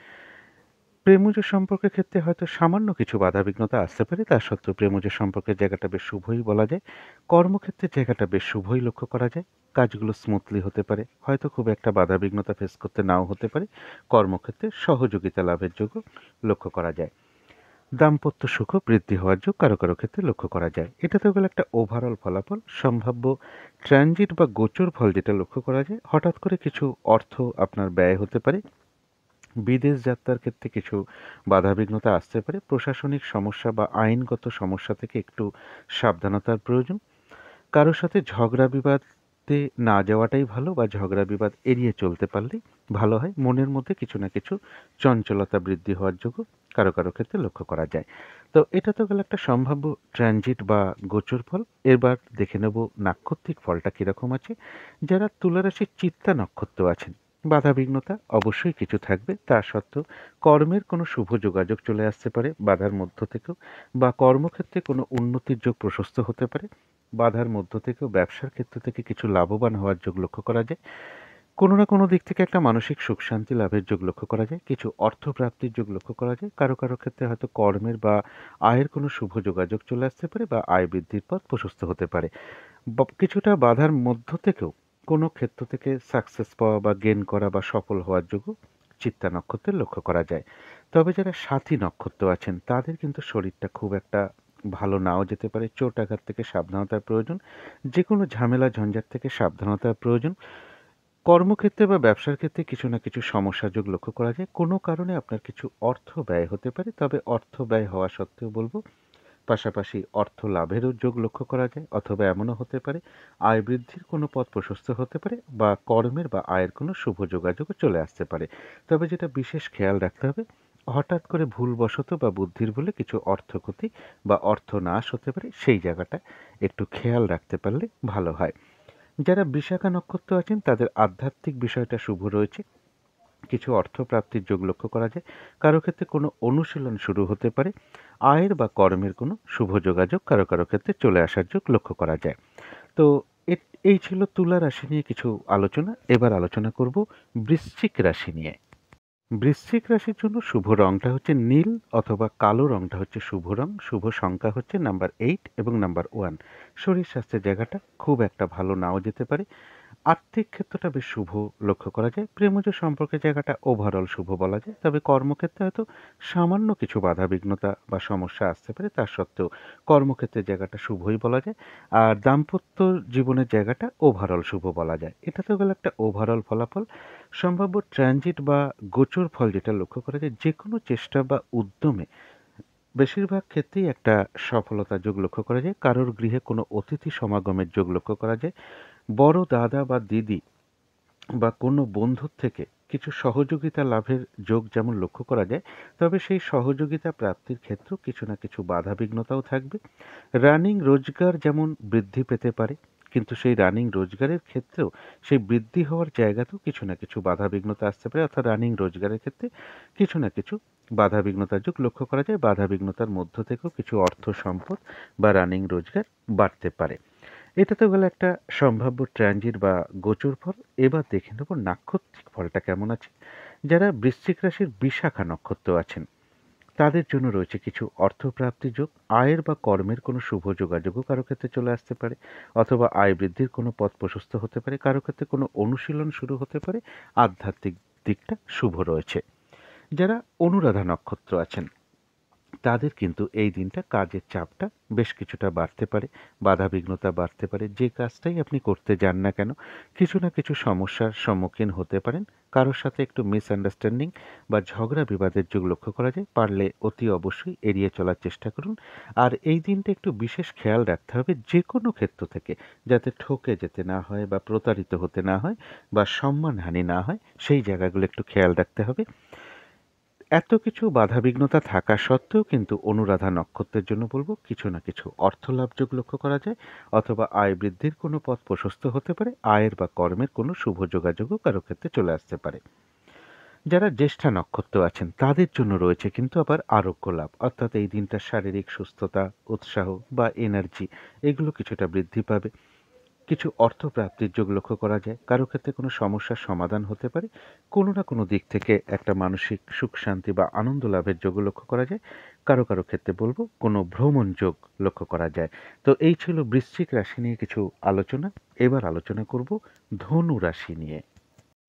প্রেমজ সম্পর্কের ক্ষেত্রে হয়তো সামান্য কিছু বাধাবিঘ্নতা আসতে পারে, তা সত্ত্বেও প্রেমজ সম্পর্কের জায়গাটা বেশ শুভই বলা যায়। কর্মক্ষেত্রের জায়গাটা বেশ শুভই লক্ষ্য করা যায়। কাজগুলো স্মুথলি হতে পারে, হয়তো খুব একটা বাধাবিঘ্নতা ফেস করতে নাও হতে পারে। কর্মক্ষেত্রে সহযোগিতা লাভের যোগও লক্ষ্য করা যায়। দাম্পত্য সুখ বৃদ্ধি হওয়ার যোগ কারো কারো ক্ষেত্রে লক্ষ্য করা যায়। এটাতে গেলে একটা ওভারঅল ফলাফল। সম্ভাব্য ট্রানজিট বা গোচর ফল যেটা লক্ষ্য করা যায়, হঠাৎ করে কিছু অর্থ আপনার ব্যয় হতে পারে। বিদেশ যাত্রার ক্ষেত্রে কিছু বাধাবিঘ্নতা আসতে পারে। প্রশাসনিক সমস্যা বা আইনগত সমস্যা থেকে একটু সাবধানতার প্রয়োজন। কারো সাথে ঝগড়া বিবাদ করতে না যাওয়াটাই ভালো, বা ঝগড়া বিবাদ এড়িয়ে চলতে পারলেই ভালো হয়। মনের মধ্যে কিছু না কিছু চঞ্চলতা বৃদ্ধি হওয়ার যোগ্য কারো কারো ক্ষেত্রে লক্ষ্য করা যায়। তো এটা তো গেল একটা সম্ভাব্য ট্রানজিট বা গোচর ফল। এবার দেখে নেব নাক্ষত্রিক ফলটা কীরকম আছে। যারা তুলা রাশির চিত্তা নক্ষত্র আছেন, বাধাবিঘ্নতা অবশ্যই কিছু থাকবে। তা সত্ত্বেও কর্মের কোনো শুভ যোগাযোগ চলে আসতে পারে বাধার মধ্য থেকেও, বা কর্মক্ষেত্রে কোনো উন্নতির যোগ প্রশস্ত হতে পারে। বাধার মধ্য থেকেও ব্যবসার ক্ষেত্র থেকে কিছু লাভবান হওয়ার যোগ লক্ষ্য করা যায়। কোনো না কোনো দিক থেকে একটা মানসিক সুখ শান্তি লাভের যোগ লক্ষ্য করা যায়। কিছু অর্থ প্রাপ্তির যোগ লক্ষ্য করা যায়। কারো কারো ক্ষেত্রে হয়তো কর্মের বা আয়ের কোনো শুভ যোগাযোগ চলে আসতে পারে, বা আয় বৃদ্ধির পথ প্রশস্ত হতে পারে। কিছুটা বাধার মধ্য থেকেও কোনো ক্ষেত্র থেকে সাকসেস পাওয়া বা গেন করা বা সফল হওয়ার যোগও চিত্তা নক্ষত্রের লক্ষ্য করা যায়। তবে যারা সাথী নক্ষত্র আছেন তাদের কিন্তু শরীরটা খুব একটা ভালো নাও যেতে পারে। চোট আঘাত থেকে সাবধানতার প্রয়োজন। যে কোনো ঝামেলা ঝঞ্ঝাট থেকে সাবধানতার প্রয়োজন। কর্মক্ষেত্রে বা ব্যবসার ক্ষেত্রে কিছু না কিছু সমস্যা যোগ লক্ষ্য করা যায়। কোনো কারণে আপনার কিছু অর্থ ব্যয় হতে পারে, তবে অর্থ ব্যয় হওয়া সত্ত্বেও বলবো পাশাপাশি অর্থ লাভেরও যোগ লক্ষ্য করা যায়। অথবা এমনও হতে পারে আয় বৃদ্ধির কোনো পথ প্রশস্ত হতে পারে, বা কর্মের বা আয়ের কোনো শুভ যোগাযোগও চলে আসতে পারে। তবে যেটা বিশেষ খেয়াল রাখতে হবে, হঠাৎ করে ভুলবশত বা বুদ্ধির বলে কিছু অর্থ ক্ষতি বা অর্থ নাশ হতে পারে, সেই জায়গাটা একটু খেয়াল রাখতে পারলে ভালো হয়। যারা বিশাখা নক্ষত্র আছেন তাদের আধ্যাত্মিক বিষয়টা শুভ রয়েছে। কিছু অর্থ প্রাপ্তির যোগ লক্ষ্য করা যায়। কারো ক্ষেত্রে কোনো অনুশীলন শুরু হতে পারে। আয়ের বা কর্মের কোনো শুভ যোগাযোগ কারো কারো ক্ষেত্রে চলে আসার যোগ লক্ষ্য করা যায়। তো এই ছিল তুলা রাশি নিয়ে কিছু আলোচনা। এবার আলোচনা করব বৃশ্চিক রাশি নিয়ে। বৃশ্চিক রাশির জন্য শুভ রংটা হচ্ছে নীল অথবা কালো রংটা হচ্ছে শুভ রং। শুভ সংখ্যা হচ্ছে নাম্বার 8 এবং নাম্বার 1। শরীর স্বাস্থ্যের জায়গাটা খুব একটা ভালো নাও যেতে পারে। আর্থিক ক্ষেত্রটা বেশ শুভ লক্ষ্য করা যায়। প্রেমজ সম্পর্কের জায়গাটা ওভারঅল শুভ বলা যায়। তবে কর্মক্ষেত্রে হয়তো সামান্য কিছু বাধাবিঘ্নতা বা সমস্যা আসতে পারে। তা সত্ত্বেও কর্মক্ষেত্রের জায়গাটা শুভই বলা যায়। আর দাম্পত্য জীবনের জায়গাটা ওভারঅল শুভ বলা যায়। এটা তো গেল একটা ওভারঅল ফলাফল। সম্ভাব্য ট্রানজিট বা গোচর ফল যেটা লক্ষ্য করা যায়, যে কোনো চেষ্টা বা উদ্যমে বেশিরভাগ ক্ষেত্রেই একটা সফলতার যোগ লক্ষ্য করা যায়। কারোর গৃহে কোনো অতিথি সমাগমের যোগ লক্ষ্য করা যায়। বড় দাদা বা দিদি বা কোনো বন্ধুর থেকে কিছু সহযোগিতা লাভের যোগ যেমন লক্ষ্য করা যায়, তবে সেই সহযোগিতা প্রাপ্তির ক্ষেত্রেও কিছু না কিছু বাধাবিঘ্নতাও থাকবে। রানিং রোজগার যেমন বৃদ্ধি পেতে পারে, কিন্তু সেই রানিং রোজগারের ক্ষেত্রেও সেই বৃদ্ধি হওয়ার জায়গাতেও কিছু না কিছু বাধাবিঘ্নতা আসতে পারে। অর্থাৎ রানিং রোজগারের ক্ষেত্রে কিছু না কিছু বাধাবিঘ্নতার যোগ লক্ষ্য করা যায়। বাধাবিঘ্নতার মধ্য থেকেও কিছু অর্থ সম্পদ বা রানিং রোজগার বাড়তে পারে। এটা তো গেল একটা সম্ভাব্য ট্রানজিট বা গোচর ফল। এবার দেখে নেব নাক্ষত্রিক ফলটা কেমন আছে। যারা বৃশ্চিক রাশির বিশাখা নক্ষত্র আছেন তাদের জন্য রয়েছে কিছু অর্থপ্রাপ্তি যোগ। আয়ের বা কর্মের কোনো শুভ যোগাযোগও কারো ক্ষেত্রে চলে আসতে পারে, অথবা আয় বৃদ্ধির কোনো পথ প্রশস্ত হতে পারে। কারো ক্ষেত্রে কোনো অনুশীলন শুরু হতে পারে। আধ্যাত্মিক দিকটা শুভ রয়েছে। যারা অনুরাধা নক্ষত্র আছেন তাদের কিন্তু এই দিনটা কাজের চাপটা বেশ কিছুটা বাড়তে পারে, বাধাবিঘ্নতা বাড়তে পারে। যে কাজটাই আপনি করতে যান না কেন, কিছু না কিছু সমস্যার সম্মুখীন হতে পারেন। কারোর সাথে একটু মিসআন্ডারস্ট্যান্ডিং বা ঝগড়া বিবাদের যোগ লক্ষ্য করা যায়। পারলে অতি অবশ্যই এড়িয়ে চলার চেষ্টা করুন। আর এই দিনটা একটু বিশেষ খেয়াল রাখতে হবে যে কোনো ক্ষেত্র থেকে যাতে ঠকে যেতে না হয়, বা প্রতারিত হতে না হয়, বা সম্মানহানি না হয়, সেই জায়গাগুলো একটু খেয়াল রাখতে হবে। এত কিছু বাধাবিঘ্নতা থাকা সত্ত্বেও কিন্তু অনুরাধা নক্ষত্রের জন্য বলবো কিছু না কিছু অর্থলাভ যোগ লক্ষ্য করা যায়, অথবা আয় বৃদ্ধির কোনো পথ প্রশস্ত হতে পারে। আয়ের বা কর্মের কোনো শুভ যোগাযোগও কারো ক্ষেত্রে চলে আসতে পারে। যারা জ্যেষ্ঠা নক্ষত্র আছেন তাদের জন্য রয়েছে কিন্তু আবার আরোগ্য লাভ। অর্থাৎ এই দিনটা শারীরিক সুস্থতা, উৎসাহ বা এনার্জি এগুলো কিছুটা বৃদ্ধি পাবে। কিছু অর্থ প্রাপ্তির যোগ লক্ষ্য করা যায়। কারো ক্ষেত্রে কোনো সমস্যার সমাধান হতে পারে। কোনো না কোনো দিক থেকে একটা মানসিক সুখ শান্তি বা আনন্দ লাভের যোগও লক্ষ্য করা যায়। কারো কারো ক্ষেত্রে বলবো কোনো ভ্রমণ যোগ লক্ষ্য করা যায়। তো এই ছিল বৃশ্চিক রাশি নিয়ে কিছু আলোচনা। এবার আলোচনা করব ধনু রাশি নিয়ে।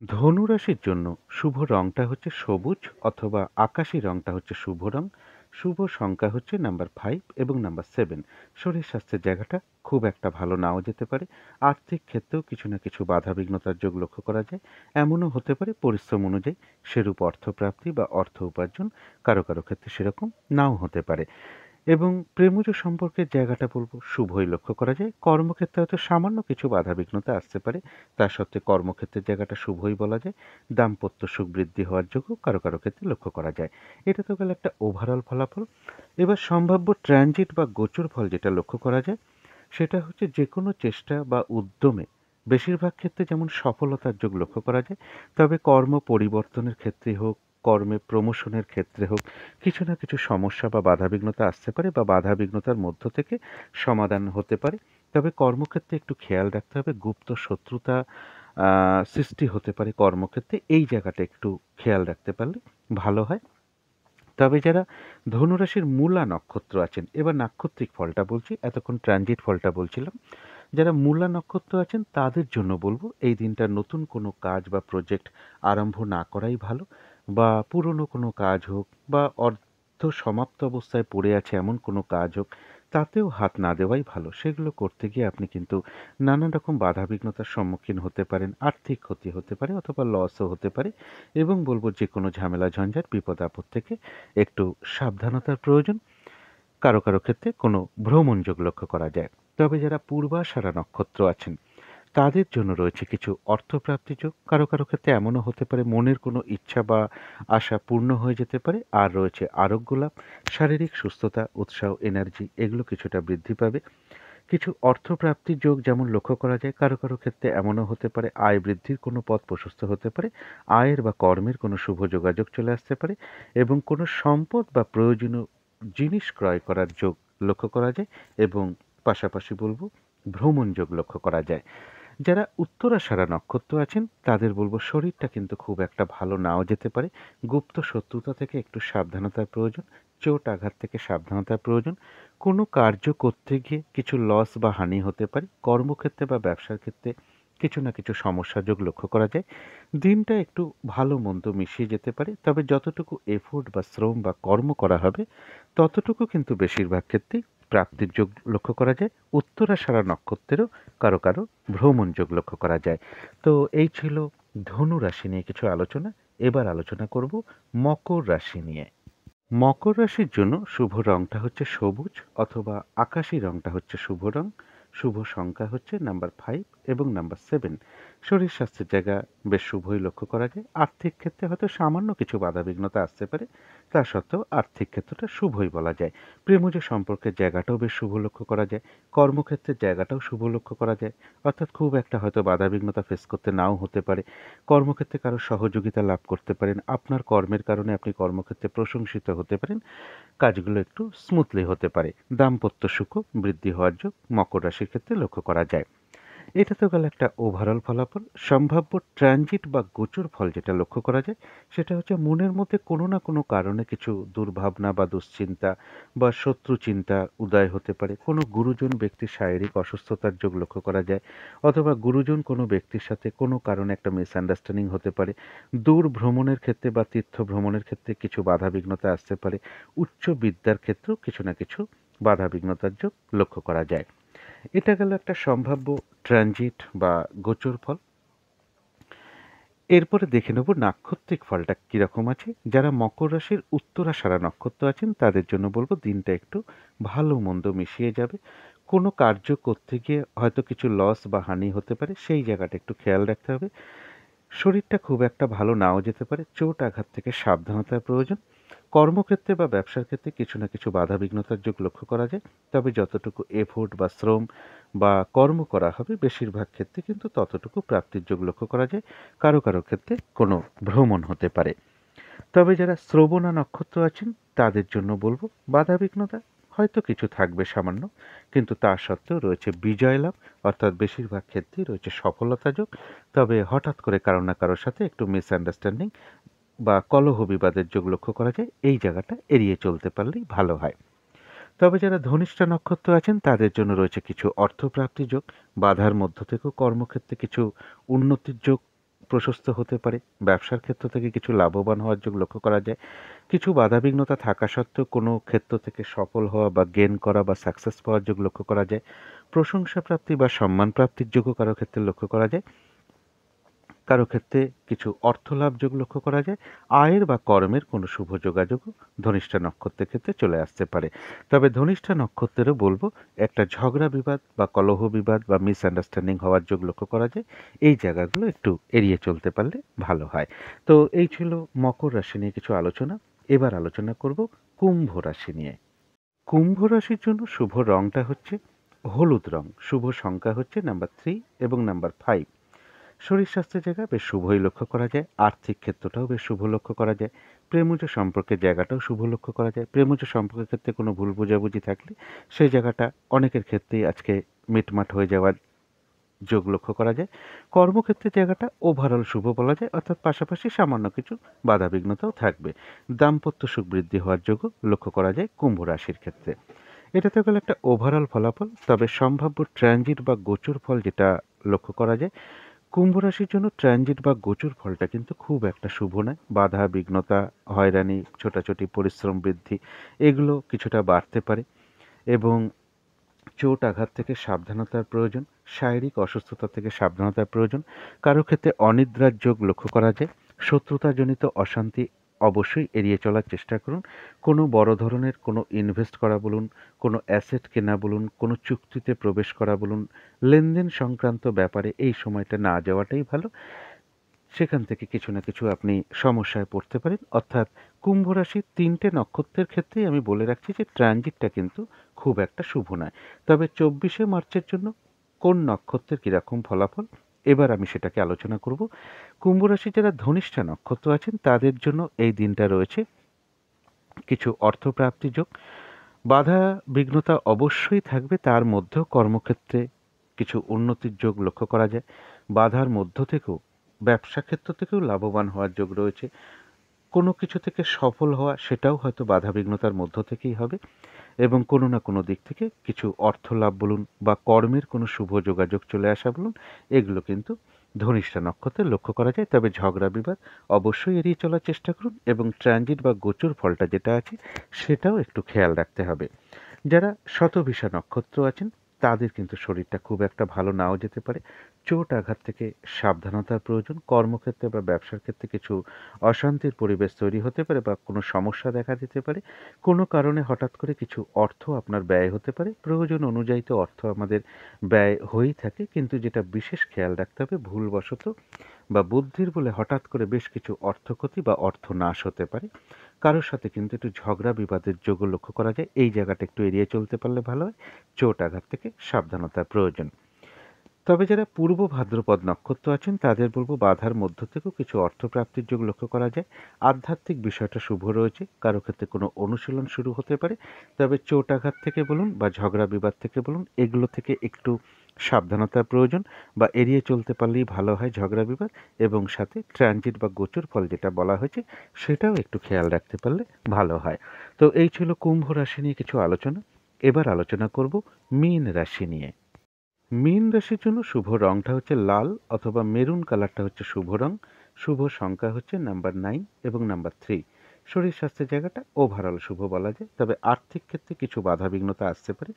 ধনু রাশির জন্য শুভ রংটা হচ্ছে সবুজ অথবা আকাশি রংটা হচ্ছে শুভ রং। শুভ সংখ্যা হচ্ছে নাম্বার 5 এবং নাম্বার 7। শরীর স্বাস্থ্যের জায়গাটা খুব একটা ভালো নাও যেতে পারে। আর্থিক ক্ষেত্রেও কিছু না কিছু বাধাবিঘ্নতার যোগ লক্ষ্য করা যায়। এমনও হতে পারে পরিশ্রম অনুযায়ী সেরূপ অর্থপ্রাপ্তি বা অর্থ উপার্জন কারো কারো ক্ষেত্রে সেরকম নাও হতে পারে। এবং প্রেমজ সম্পর্কের জায়গাটা বলবো শুভই লক্ষ্য করা যায়। কর্মক্ষেত্রে হয়তো সামান্য কিছু বাধাবিঘ্নতা আসতে পারে, তা সত্ত্বে কর্মক্ষেত্রের জায়গাটা শুভই বলা যায়। দাম্পত্য সুখ বৃদ্ধি হওয়ার যোগ্য কারো কারো ক্ষেত্রে লক্ষ্য করা যায়। এটা তো গেল একটা ওভারঅল ফলাফল। এবার সম্ভাব্য ট্রানজিট বা গোচর ফল যেটা লক্ষ্য করা যায়, সেটা হচ্ছে যে কোনো চেষ্টা বা উদ্যমে বেশিরভাগ ক্ষেত্রে যেমন সফলতার যোগ লক্ষ্য করা যায়, তবে কর্ম পরিবর্তনের ক্ষেত্রে হোক, কর্মে প্রমোশনের ক্ষেত্রে হোক, কিছু না কিছু সমস্যা বা বাধাবিঘ্নতা আসতে পারে বা বাধাবিঘ্নতার মধ্য থেকে সমাধান হতে পারে। তবে কর্মক্ষেত্রে একটু খেয়াল রাখতে হবে, গুপ্ত শত্রুতা সৃষ্টি হতে পারে কর্মক্ষেত্রে, এই জায়গাটা একটু খেয়াল রাখতে পারলে ভালো হয়। তবে যারা ধনুরাশির মূলা নক্ষত্র আছেন, এবার নাক্ষত্রিক ফলটা বলছি, এতক্ষণ ট্রানজিট ফলটা বলছিলাম। যারা মূলা নক্ষত্র আছেন তাদের জন্য বলবো এই দিনটা নতুন কোনো কাজ বা প্রজেক্ট আরম্ভ না করাই ভালো, বা পুরনো কোনো কাজ হোক বা অর্ধ সমাপ্ত অবস্থায় পড়ে আছে এমন কোনো কাজ হোক, তাতেও হাত না দেওয়াই ভালো। সেগুলো করতে গিয়ে আপনি কিন্তু নানান রকম বাধাবিঘ্নতার সম্মুখীন হতে পারেন, আর্থিক ক্ষতি হতে পারে অথবা লসও হতে পারে। এবং বলবো যে কোনো ঝামেলা ঝঞ্ঝাট বিপদ আপদ থেকে একটু সাবধানতার প্রয়োজন। কারো কারো ক্ষেত্রে কোনো ভ্রমণযোগ লক্ষ্য করা যায়। তবে যারা পূর্বাষাঢ়া নক্ষত্র আছেন তাদের জন্য রয়েছে কিছু অর্থপ্রাপ্তি যোগ। কারো কারো ক্ষেত্রে এমনও হতে পারে মনের কোনো ইচ্ছা বা আশা পূর্ণ হয়ে যেতে পারে। আর রয়েছে আরোগ্য লাভ, শারীরিক সুস্থতা, উৎসাহ, এনার্জি এগুলো কিছুটা বৃদ্ধি পাবে। কিছু অর্থপ্রাপ্তির যোগ যেমন লক্ষ্য করা যায়, কারো কারো ক্ষেত্রে এমনও হতে পারে আয় বৃদ্ধির কোনো পথ প্রশস্ত হতে পারে, আয়ের বা কর্মের কোনো শুভ যোগাযোগ চলে আসতে পারে, এবং কোনো সম্পদ বা প্রয়োজনীয় জিনিস ক্রয় করার যোগ লক্ষ্য করা যায়। এবং পাশাপাশি বলবো ভ্রমণ যোগ লক্ষ্য করা যায়। যারা উত্তরাষাঢ়া নক্ষত্র আছেন তাদের বলবো শরীরটা কিন্তু খুব একটা ভালো নাও যেতে পারে। গুপ্ত শত্রুতা থেকে একটু সাবধানতার প্রয়োজন, চোট আঘাত থেকে সাবধানতার প্রয়োজন। কোনো কার্য করতে গিয়ে কিছু লস বা হানি হতে পারে। কর্মক্ষেত্রে বা ব্যবসার ক্ষেত্রে কিছু না কিছু সমস্যা যোগ লক্ষ্য করা যায়। দিনটা একটু ভালো মন্দ মিশিয়ে যেতে পারে, তবে যতটুকু এফোর্ট বা শ্রম বা কর্ম করা হবে ততটুকু কিন্তু বেশিরভাগ ক্ষেত্রেই প্রাপ্তির যোগ লক্ষ্য করা যায়। উত্তরাষাঢ়া নক্ষত্রেরও কারো কারো ভ্রমণ যোগ লক্ষ্য করা যায়। তো এই ছিল ধনু রাশি নিয়ে কিছু আলোচনা। এবার আলোচনা করব মকর রাশি নিয়ে। মকর রাশির জন্য শুভ রংটা হচ্ছে সবুজ অথবা আকাশি রংটা হচ্ছে শুভ রং। শুভ সংখ্যা হচ্ছে নাম্বার 5 এবং নাম্বার 7। শরীর স্বাস্থ্যের জায়গা বেশ শুভই লক্ষ্য করা যায়। আর্থিক ক্ষেত্রে হয়তো সামান্য কিছু বাধাবিঘ্নতা আসতে পারে, তা সত্ত্বেও আর্থিক ক্ষেত্রটা শুভই বলা যায়। প্রেমজ সম্পর্কের জায়গাটাও বেশ শুভ লক্ষ্য করা যায়। কর্মক্ষেত্রের জায়গাটাও শুভ লক্ষ্য করা যায়, অর্থাৎ খুব একটা হয়তো বাধাবিঘ্নতা ফেস করতে নাও হতে পারে। কর্মক্ষেত্রে কারো সহযোগিতা লাভ করতে পারেন, আপনার কর্মের কারণে আপনি কর্মক্ষেত্রে প্রশংসিত হতে পারেন, কাজগুলো একটু স্মুথলি হতে পারে। দাম্পত্য সুখও বৃদ্ধি হওয়ার যোগ মকর রাশির ক্ষেত্রে লক্ষ্য করা যায়। এটা তো গেল একটা ওভারঅল ফলাফল। সম্ভাব্য ট্রানজিট বা গোচর ফল যেটা লক্ষ্য করা যায়, সেটা হচ্ছে মনের মধ্যে কোনো না কোনো কারণে কিছু দুর্ভাবনা বা দুশ্চিন্তা বা শত্রু চিন্তা উদয় হতে পারে। কোনো গুরুজন ব্যক্তির শারীরিক অসুস্থতার যোগ লক্ষ্য করা যায়, অথবা গুরুজন কোনো ব্যক্তির সাথে কোনো কারণে একটা মিসআন্ডারস্ট্যান্ডিং হতে পারে। দূর ভ্রমণের ক্ষেত্রে বা তীর্থ ভ্রমণের ক্ষেত্রে কিছু বাধাবিঘ্নতা আসতে পারে। উচ্চ বিদ্যার ক্ষেত্রেও কিছু না কিছু বাধাবিঘ্নতার যোগ লক্ষ্য করা যায়। এটা গেল একটা সম্ভাব্য ট্রানজিট বা গোচর ফল। এরপরে দেখে নেব নাক্ষত্রিক ফলটা কীরকম আছে। যারা মকর রাশির উত্তরাষাঢ়া নক্ষত্র আছেন তাদের জন্য বলবো দিনটা একটু ভালো মন্দ মিশিয়ে যাবে। কোনো কার্য করতে গিয়ে হয়তো কিছু লস বা হানি হতে পারে, সেই জায়গাটা একটু খেয়াল রাখতে হবে। শরীরটা খুব একটা ভালো নাও যেতে পারে, চোট আঘাত থেকে সাবধানতার প্রয়োজন। কর্মক্ষেত্রে বা ব্যবসার ক্ষেত্রে কিছু না কিছু বাধাবিঘ্নতার যোগ লক্ষ্য করা যায়, তবে যতটুকু এফোর্ট বা শ্রম বা কর্ম করা হবে বেশিরভাগ ক্ষেত্রে কিন্তু ততটুকু প্রাপ্তির যোগ লক্ষ্য করা যায়। কারো কারো ক্ষেত্রে কোনো ভ্রমণ হতে পারে। তবে যারা শ্রবণা নক্ষত্র আছেন তাদের জন্য বলবো বাধাবিঘ্নতা হয়তো কিছু থাকবে সামান্য, কিন্তু তা সত্ত্বেও রয়েছে বিজয় লাভ, অর্থাৎ বেশিরভাগ ক্ষেত্রেই রয়েছে সফলতা যোগ। তবে হঠাৎ করে কারো না কারোর সাথে একটু মিসআন্ডারস্ট্যান্ডিং বা কলহ বিবাদের যোগ লক্ষ্য করা যায়, এই জায়গাটা এড়িয়ে চলতে পারলেই ভালো হয়। তবে যারা ধনিষ্ঠা নক্ষত্র আছেন তাদের জন্য রয়েছে কিছু অর্থপ্রাপ্তি যোগ। বাধার মধ্য থেকেও কর্মক্ষেত্রে কিছু উন্নতির যোগ প্রশস্ত হতে পারে। ব্যবসার ক্ষেত্র থেকে কিছু লাভবান হওয়ার যোগ লক্ষ্য করা যায়। কিছু বাধাবিঘ্নতা থাকা সত্ত্বেও কোনো ক্ষেত্র থেকে সফল হওয়া বা গেন করা বা সাকসেস পাওয়ার যোগ লক্ষ্য করা যায়। প্রশংসা প্রাপ্তি বা সম্মান প্রাপ্তির যোগও কারো ক্ষেত্রে লক্ষ্য করা যায়। কারো ক্ষেত্রে কিছু অর্থলাভ যোগ লক্ষ্য করা যায়। আয়ের বা কর্মের কোনো শুভ যোগাযোগও ধনিষ্ঠা নক্ষত্রের ক্ষেত্রে চলে আসতে পারে। তবে ধনিষ্ঠা নক্ষত্রেরও বলবো একটা ঝগড়া বিবাদ বা কলহ বিবাদ বা মিসআন্ডারস্ট্যান্ডিং হওয়ার যোগ লক্ষ্য করা যায়। এই জায়গাগুলো একটু এড়িয়ে চলতে পারলে ভালো হয়। তো এই ছিল মকর রাশি নিয়ে কিছু আলোচনা। এবার আলোচনা করব কুম্ভ রাশি নিয়ে। কুম্ভ রাশির জন্য শুভ রংটা হচ্ছে হলুদ রং, শুভ সংখ্যা হচ্ছে নাম্বার 3 এবং নাম্বার 5। শরীর স্বাস্থ্যের জায়গা বেশ শুভই লক্ষ্য করা যায়, আর্থিক ক্ষেত্রটাও বেশ শুভ লক্ষ্য করা যায়, প্রেমজ সম্পর্কের জায়গাটাও শুভ লক্ষ্য করা যায়। প্রেমজ সম্পর্কের ক্ষেত্রে কোনো ভুল বোঝাবুঝি থাকলে সেই জায়গাটা অনেকের ক্ষেত্রেই আজকে মিটমাট হয়ে যাওয়ার যোগ লক্ষ্য করা যায়। কর্মক্ষেত্রের জায়গাটা ওভারঅল শুভ বলা যায়, অর্থাৎ পাশাপাশি সামান্য কিছু বাধাবিঘ্নতাও থাকবে। দাম্পত্য সুখ বৃদ্ধি হওয়ার যোগও লক্ষ্য করা যায় কুম্ভ রাশির ক্ষেত্রে। এটা তো গেল একটা ওভারঅল ফলাফল। তবে সম্ভাব্য ট্রানজিট বা গোচর ফল যেটা লক্ষ্য করা যায়, কুম্ভ রাশির জন্য ট্রানজিট বা গোচর ফলটা কিন্তু খুব একটা শুভ নয়। বাধা বিঘ্নতা, হয়রানি, ছোটাছুটি, পরিশ্রম বৃদ্ধি এগুলো কিছুটা বাড়তে পারে এবং চোট আঘাত থেকে সাবধানতার প্রয়োজন, শারীরিক অসুস্থতা থেকে সাবধানতার প্রয়োজন। কারো ক্ষেত্রে অনিদ্রার যোগ লক্ষ্য করা যায়। শত্রুতাজনিত অশান্তি অবশ্যই এড়িয়ে চলার চেষ্টা করুন। কোনো বড় ধরনের কোনো ইনভেস্ট করা বলুন, কোনো অ্যাসেট কেনা বলুন, কোনো চুক্তিতে প্রবেশ করা বলুন, লেনদেন সংক্রান্ত ব্যাপারে এই সময়টা না যাওয়াটাই ভালো। সেখান থেকে কিছু না কিছু আপনি সমস্যায় পড়তে পারেন। অর্থাৎ কুম্ভ রাশির ৩টে নক্ষত্রের ক্ষেত্রেই আমি বলে রাখছি যে ট্রানজিটটা কিন্তু খুব একটা শুভ নয়। তবে ২৪শে মার্চের জন্য কোন নক্ষত্রের কীরকম ফলাফল, এবার আমি সেটাকে আলোচনা করব। কুম্ভ রাশির যারা ধনিষ্ঠা নক্ষত্র আছেন তাদের জন্য এই দিনটা রয়েছে কিছু অর্থপ্রাপ্তি যোগ। বাধা বিঘ্নতা অবশ্যই থাকবে, তার মধ্যেও কর্মক্ষেত্রে কিছু উন্নতির যোগ লক্ষ্য করা যায়। বাধার মধ্য থেকেও ব্যবসা ক্ষেত্র থেকেও লাভবান হওয়ার যোগ রয়েছে। কোনো কিছু থেকে সফল হওয়া সেটাও হয়তো বাধা বিঘ্নতার মধ্য থেকেই হবে এবং কোনো না কোনো দিক থেকে কিছু অর্থ লাভ বলুন বা কর্মের কোনো শুভ যোগাযোগ চলে আসা বলুন, এগুলো কিন্তু ধনিষ্ঠা নক্ষত্রে লক্ষ্য করা যায়। তবে ঝগড়া বিবাদ অবশ্যই এড়িয়ে চলার চেষ্টা করুন এবং ট্রানজিট বা গোচর ফলটা যেটা আছে সেটাও একটু খেয়াল রাখতে হবে। যারা শতভিষা নক্ষত্র আছেন তাদের কিন্তু শরীরটা খুব একটা ভালো নাও যেতে পারে। চোট আঘাত থেকে সাবধানতার প্রয়োজন। কর্মক্ষেত্রে বা ব্যবসার ক্ষেত্রে কিছু অশান্তির পরিবেশ তৈরি হতে পারে বা কোনো সমস্যা দেখা দিতে পারে। কোনো কারণে হঠাৎ করে কিছু অর্থ আপনার ব্যয় হতে পারে। প্রয়োজন অনুযায়ী তো অর্থ আমাদের ব্যয় হয়েই থাকে, কিন্তু যেটা বিশেষ খেয়াল রাখতে হবে ভুলবশত বা বুদ্ধির বলে হঠাৎ করে বেশ কিছু অর্থক্ষতি বা অর্থনাশ হতে পারে। কারোর সাথে কিন্তু একটু ঝগড়া বিবাদের যোগও লক্ষ্য করা যায়। এই জায়গাটা একটু এড়িয়ে চলতে পারলে ভালো হয়। চোট আঘাত থেকে সাবধানতার প্রয়োজন। তবে যারা পূর্ব ভাদ্রপদ নক্ষত্র আছেন তাদের বলবো বাধার মধ্য থেকেও কিছু অর্থপ্রাপ্তির যোগ লক্ষ্য করা যায়। আধ্যাত্মিক বিষয়টা শুভ রয়েছে, কারো ক্ষেত্রে কোনো অনুশীলন শুরু হতে পারে। তবে চোট আঘাত থেকে বলুন বা ঝগড়া বিবাদ থেকে বলুন, এগুলো থেকে একটু সাবধানতার প্রয়োজন বা এড়িয়ে চলতে পারলেই ভালো হয় ঝগড়া বিবাদ। এবং সাথে ট্রানজিট বা গোচর ফল যেটা বলা হয়েছে সেটাও একটু খেয়াল রাখতে পারলে ভালো হয়। তো এই ছিল কুম্ভ রাশি নিয়ে কিছু আলোচনা। এবার আলোচনা করব মীন রাশি নিয়ে। মীন রাশির জন্য শুভ রংটা হচ্ছে লাল অথবা মেরুন কালারটা হচ্ছে শুভ রং। শুভ সংখ্যা হচ্ছে নাম্বার 9 এবং নাম্বার 3। শরীর স্বাস্থ্যের জায়গাটা ওভারঅল শুভ বলা যায়। তবে আর্থিক ক্ষেত্রে কিছু বাধাবিঘ্নতা আসতে পারে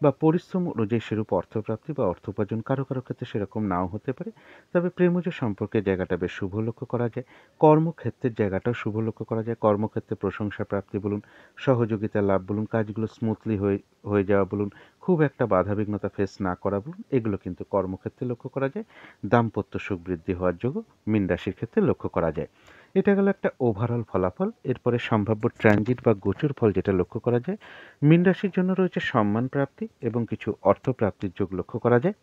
বা পরিশ্রম অনুযায়ী সেরূপ অর্থপ্রাপ্তি বা অর্থ উপার্জন কারো কারো ক্ষেত্রে সেরকম নাও হতে পারে। তবে প্রেমজ সম্পর্কের জায়গাটা বেশ শুভ লক্ষ্য করা যায়। কর্মক্ষেত্রের জায়গাটাও শুভ লক্ষ্য করা যায়। কর্মক্ষেত্রে প্রশংসা প্রাপ্তি বলুন, সহযোগিতা লাভ বলুন, কাজগুলো স্মুথলি হয়ে যাওয়া বলুন, খুব একটা বাধাবিঘ্নতা ফেস না করা বলুন, এগুলো কিন্তু কর্মক্ষেত্রে লক্ষ্য করা যায়। দাম্পত্য সুখ বৃদ্ধি হওয়ার যোগও মীন রাশির ক্ষেত্রে লক্ষ্য করা যায়। এটা গেল একটা ওভারঅল ফলাফল। এরপরে সম্ভাব্য ট্রানজিট বা গোচর ফল যেটা লক্ষ্য করা যায়, মীন রাশির জন্য রয়েছে সম্মান প্রাপ্তি এবং কিছু অর্থ প্রাপ্তির যোগ লক্ষ্য করা যায়।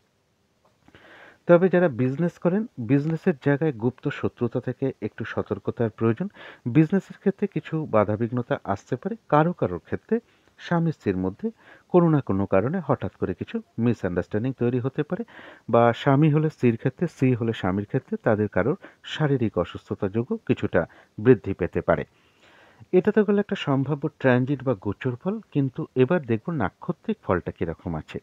তবে যারা বিজনেস করেন, বিজনেসের জায়গায় গুপ্ত শত্রুতা থেকে একটু সতর্কতার প্রয়োজন। বিজনেসের ক্ষেত্রে কিছু বাধাবিঘ্নতা আসতে পারে। কারো কারোর ক্ষেত্রে স্বামী স্ত্রীর মধ্যে কোনো না কোনো কারণে হঠাৎ করে কিছু মিসআন্ডারস্ট্যান্ডিং তৈরি হতে পারে বা স্বামী হলে স্ত্রীর ক্ষেত্রে, স্ত্রী হলে স্বামীর ক্ষেত্রে তাদের কারোর শারীরিক অসুস্থতার যোগও কিছুটা বৃদ্ধি পেতে পারে। এটা তো গেল একটা সম্ভাব্য ট্রানজিট বা গোচর ফল, কিন্তু এবার দেখব নাক্ষত্রিক ফলটা কিরকম আছে।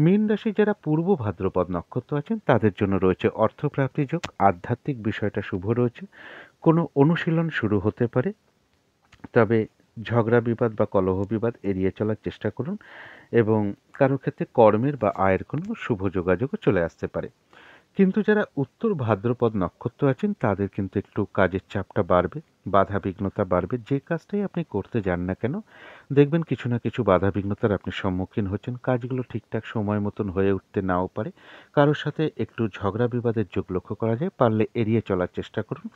মীন রাশি যারা পূর্ব ভাদ্রপদ নক্ষত্র আছেন তাদের জন্য রয়েছে অর্থপ্রাপ্তি যোগ। আধ্যাত্মিক বিষয়টা শুভ রয়েছে। কোনো অনুশীলন শুরু হতে পারে, তবে ঝগড়া বিবাদ বা কলহ বিবাদ এড়িয়ে চলার চেষ্টা করুন এবং কারো ক্ষেত্রে কর্মের বা আয়ের কোনো শুভ যোগাযোগও চলে আসতে পারে। কিন্তু যারা উত্তর ভাদ্রপদ নক্ষত্র আছেন তাদের কিন্তু একটু কাজের চাপটা বাড়বে, বাধা বিঘ্নতা বাড়বে। যে কাজটাই আপনি করতে যান না কেন, দেখবেন কিছু না কিছু বাধা বিঘ্নতার আপনি সম্মুখীন হচ্ছেন। কাজগুলো ঠিকঠাক সময় মতন হয়ে উঠতে নাও পারে। কারোর সাথে একটু ঝগড়া বিবাদের যোগ লক্ষ্য করা যায়, পারলে এড়িয়ে চলার চেষ্টা করুন।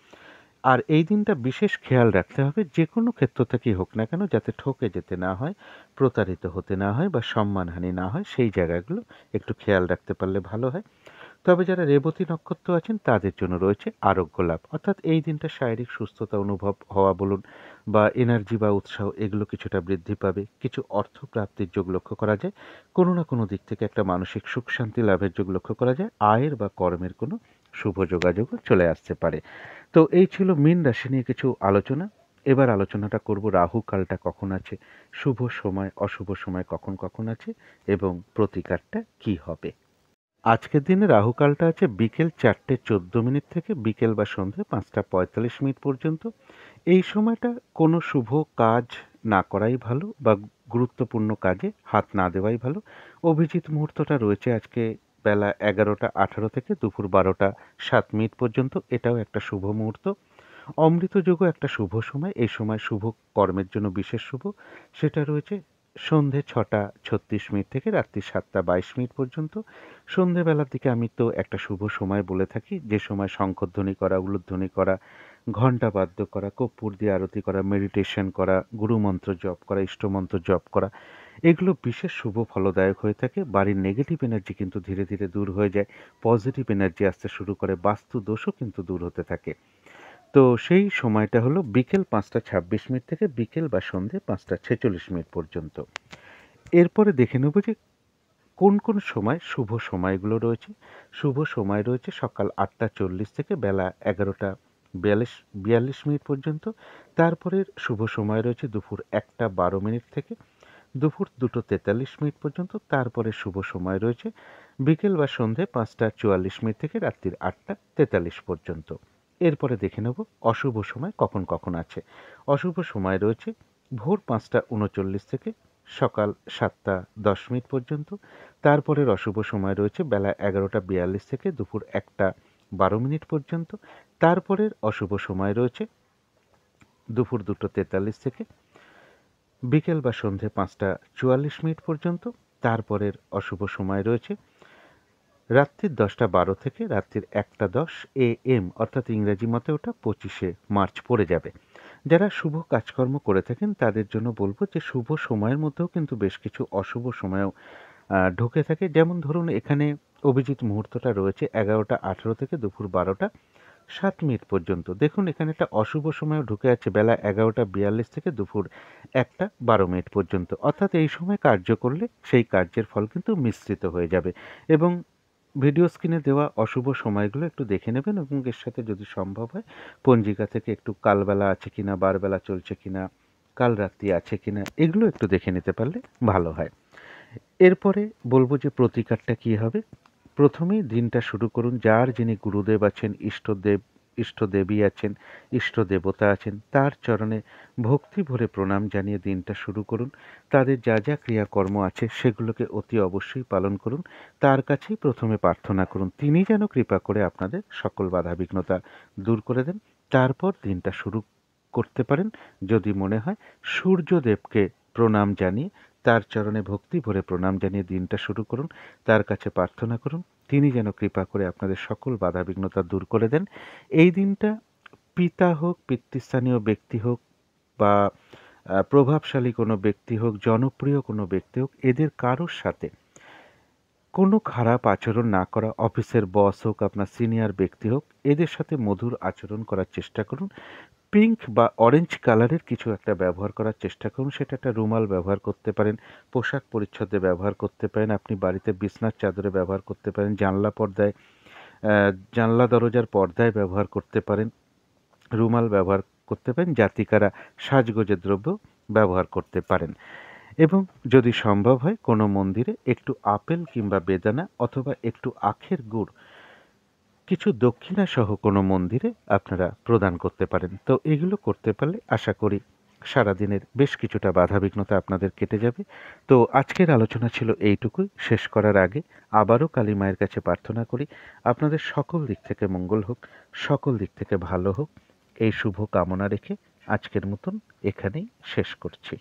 আর এই দিনটা বিশেষ খেয়াল রাখতে হবে যে কোনো ক্ষেত্র থেকেই হোক না কেন, যাতে ঠকে যেতে না হয়, প্রতারিত হতে না হয় বা সম্মানহানি না হয়, সেই জায়গাগুলো একটু খেয়াল রাখতে পারলে ভালো হয়। তবে যারা রেবতী নক্ষত্র আছেন তাদের জন্য রয়েছে আরোগ্য লাভ, অর্থাৎ এই দিনটা শারীরিক সুস্থতা অনুভব হওয়া বলুন বা এনার্জি বা উৎসাহ, এগুলো কিছুটা বৃদ্ধি পাবে। কিছু অর্থ প্রাপ্তির যোগ লক্ষ্য করা যায়, কোনো না কোনো দিক থেকে একটা মানসিক সুখ শান্তি লাভের যোগ লক্ষ্য করা যায়। আয়ের বা কর্মের কোনো শুভ যোগাযোগও চলে আসতে পারে। তো এই ছিল মীন রাশি নিয়ে কিছু আলোচনা। এবার আলোচনাটা করব রাহু কালটা কখন আছে, শুভ সময় অশুভ সময় কখন কখন আছে এবং প্রতিকারটা কি হবে। আজকের দিনে রাহুকালটা আছে বিকেল 4:14 থেকে বিকেল বা সন্ধ্যে 5:45 পর্যন্ত। এই সময়টা কোনো শুভ কাজ না করাই ভালো বা গুরুত্বপূর্ণ কাজে হাত না দেওয়াই ভালো। অভিজিৎ মুহূর্তটা রয়েছে আজকে বেলা 11:18 থেকে দুপুর 12:07 পর্যন্ত, এটাও একটা শুভ মুহূর্ত। অমৃত যোগও একটা শুভ সময়। এই সময় শুভ কর্মের জন্য বিশেষ শুভ, সেটা রয়েছে সন্ধে 6:36 থেকে রাত্রি 7:22 পর্যন্ত। সন্ধেবেলার দিকে আমি তো একটা শুভ সময় বলে থাকি, যে সময় শঙ্খধ্বনি করা, উলুধ্বনি করা, ঘণ্টা বাদ্য করা, কর্পূর দিয়ে আরতি করা, মেডিটেশন করা, গুরুমন্ত্র জপ করা, ইষ্টমন্ত্র জপ করা, এগুলো বিশেষ শুভ ফলদায়ক হয়ে থাকে। বাড়ির নেগেটিভ এনার্জি কিন্তু ধীরে ধীরে দূর হয়ে যায়, পজিটিভ এনার্জি আসতে শুরু করে, বাস্তু দোষও কিন্তু দূর হতে থাকে। তো সেই সময়টা হলো বিকেল 5:26 থেকে বিকেল বা সন্ধে 5:46 পর্যন্ত। এরপরে দেখে নেব যে কোন কোন সময় শুভ সময়গুলো রয়েছে। শুভ সময় রয়েছে সকাল 8:40 থেকে বেলা 11:42 পর্যন্ত। তারপরের শুভ সময় রয়েছে দুপুর 1:12 থেকে দুপুর 2:43 পর্যন্ত। তারপরে শুভ সময় রয়েছে বিকেল বা সন্ধে 5:44 থেকে রাত্রির 8:43 পর্যন্ত। এরপরে দেখে নেব অশুভ সময় কখন কখন আছে। অশুভ সময় রয়েছে ভোর 5:39 থেকে সকাল 7:10 পর্যন্ত। তারপরের অশুভ সময় রয়েছে বেলা 11:42 থেকে দুপুর 1:12 পর্যন্ত। তারপরের অশুভ সময় রয়েছে দুপুর 2:43 থেকে বিকেল বা সন্ধে 5:44 পর্যন্ত। তারপরের অশুভ সময় রয়েছে রাত্রির 10:12 থেকে রাত্রির 1:10 AM, অর্থাৎ ইংরেজি মতে ওটা 25শে মার্চ পড়ে যাবে। যারা শুভ কাজকর্ম করে থাকেন তাদের জন্য বলবো যে শুভ সময়ের মধ্যেও কিন্তু বেশ কিছু অশুভ সময়ও ঢুকে থাকে। যেমন ধরুন এখানে অভিজিৎ মুহূর্তটা রয়েছে 11:18 থেকে দুপুর 12:07 পর্যন্ত। দেখুন এখানে একটা অশুভ সময়ও ঢুকে আছে বেলা 11:42 থেকে দুপুর 1:12 পর্যন্ত। অর্থাৎ এই সময় কার্য করলে সেই কার্যের ফল কিন্তু মিশ্রিত হয়ে যাবে। এবং ভিডিও স্ক্রিনে দেওয়া অশুভ সময়গুলো একটু দেখে নেবেন এবং এর সাথে যদি সম্ভব হয় পঞ্জিকা থেকে একটু কালবেলা আছে কিনা, বারবেলা চলছে কিনা, কাল রাত্রি আছে কিনা, এগুলো একটু দেখে নিতে পারলে ভালো হয়। এরপরে বলবো যে প্রতিকারটা কী হবে। প্রথমেই দিনটা শুরু করুন, যার যিনি গুরুদেব আছেন, ইষ্টদেবী আছেন, ইষ্ট দেবতা আছেন, তার চরণে ভক্তি ভরে প্রণাম জানিয়ে দিনটা শুরু করুন। তাদের যা যা ক্রিয়াকর্ম আছে সেগুলোকে অতি অবশ্যই পালন করুন। তার কাছেই প্রথমে প্রার্থনা করুন, তিনি যেন কৃপা করে আপনাদের সকল বাধাবিঘ্নতা দূর করে দেন। তারপর দিনটা শুরু করতে পারেন। যদি মনে হয় সূর্যদেবকে প্রণাম জানিয়ে, তার চরণে ভক্তি ভরে প্রণাম জানিয়ে দিনটা শুরু করুন। তার কাছে প্রার্থনা করুন তিনি যেন কৃপা করে আপনাদের সকল বাধাবিঘ্নতা দূর করে দেন। এই দিনটা পিতা হোক, পিতৃস্থানীয় ব্যক্তি হোক বা প্রভাবশালী কোনো ব্যক্তি হোক, জনপ্রিয় কোনো ব্যক্তি হোক, এদের কারোর সাথে কোনো খারাপ আচরণ না করা। অফিসের বস হোক, আপনার সিনিয়র ব্যক্তি হোক, এদের সাথে মধুর আচরণ করার চেষ্টা করুন। পিঙ্ক বা অরেঞ্জ কালারের কিছু একটা ব্যবহার করার চেষ্টা করুন। সেটা একটা রুমাল ব্যবহার করতে পারেন, পোশাক পরিচ্ছদে ব্যবহার করতে পারেন, আপনি বাড়িতে বিছনার চাদরে ব্যবহার করতে পারেন, জানলা দরজার পর্দায় ব্যবহার করতে পারেন, রুমাল ব্যবহার করতে পারেন, জাতিকারা সাজগোজের দ্রব্য ব্যবহার করতে পারেন। এবং যদি সম্ভব হয় কোনো মন্দিরে একটু আপেল কিংবা বেদানা অথবা একটু আখের গুড় কিছু দক্ষিণা সহ কোনো মন্দিরে আপনারা প্রদান করতে পারেন। তো এগুলো করতে পারলে আশা করি সারাদিনের বেশ কিছুটা বাধাবিঘ্নতা আপনাদের কেটে যাবে। তো আজকের আলোচনা ছিল এইটুকুই। শেষ করার আগে আবারও কালী মায়ের কাছে প্রার্থনা করি আপনাদের সকল দিক থেকে মঙ্গল হোক, সকল দিক থেকে ভালো হোক, এই শুভ কামনা রেখে আজকের মতন এখানেই শেষ করছি।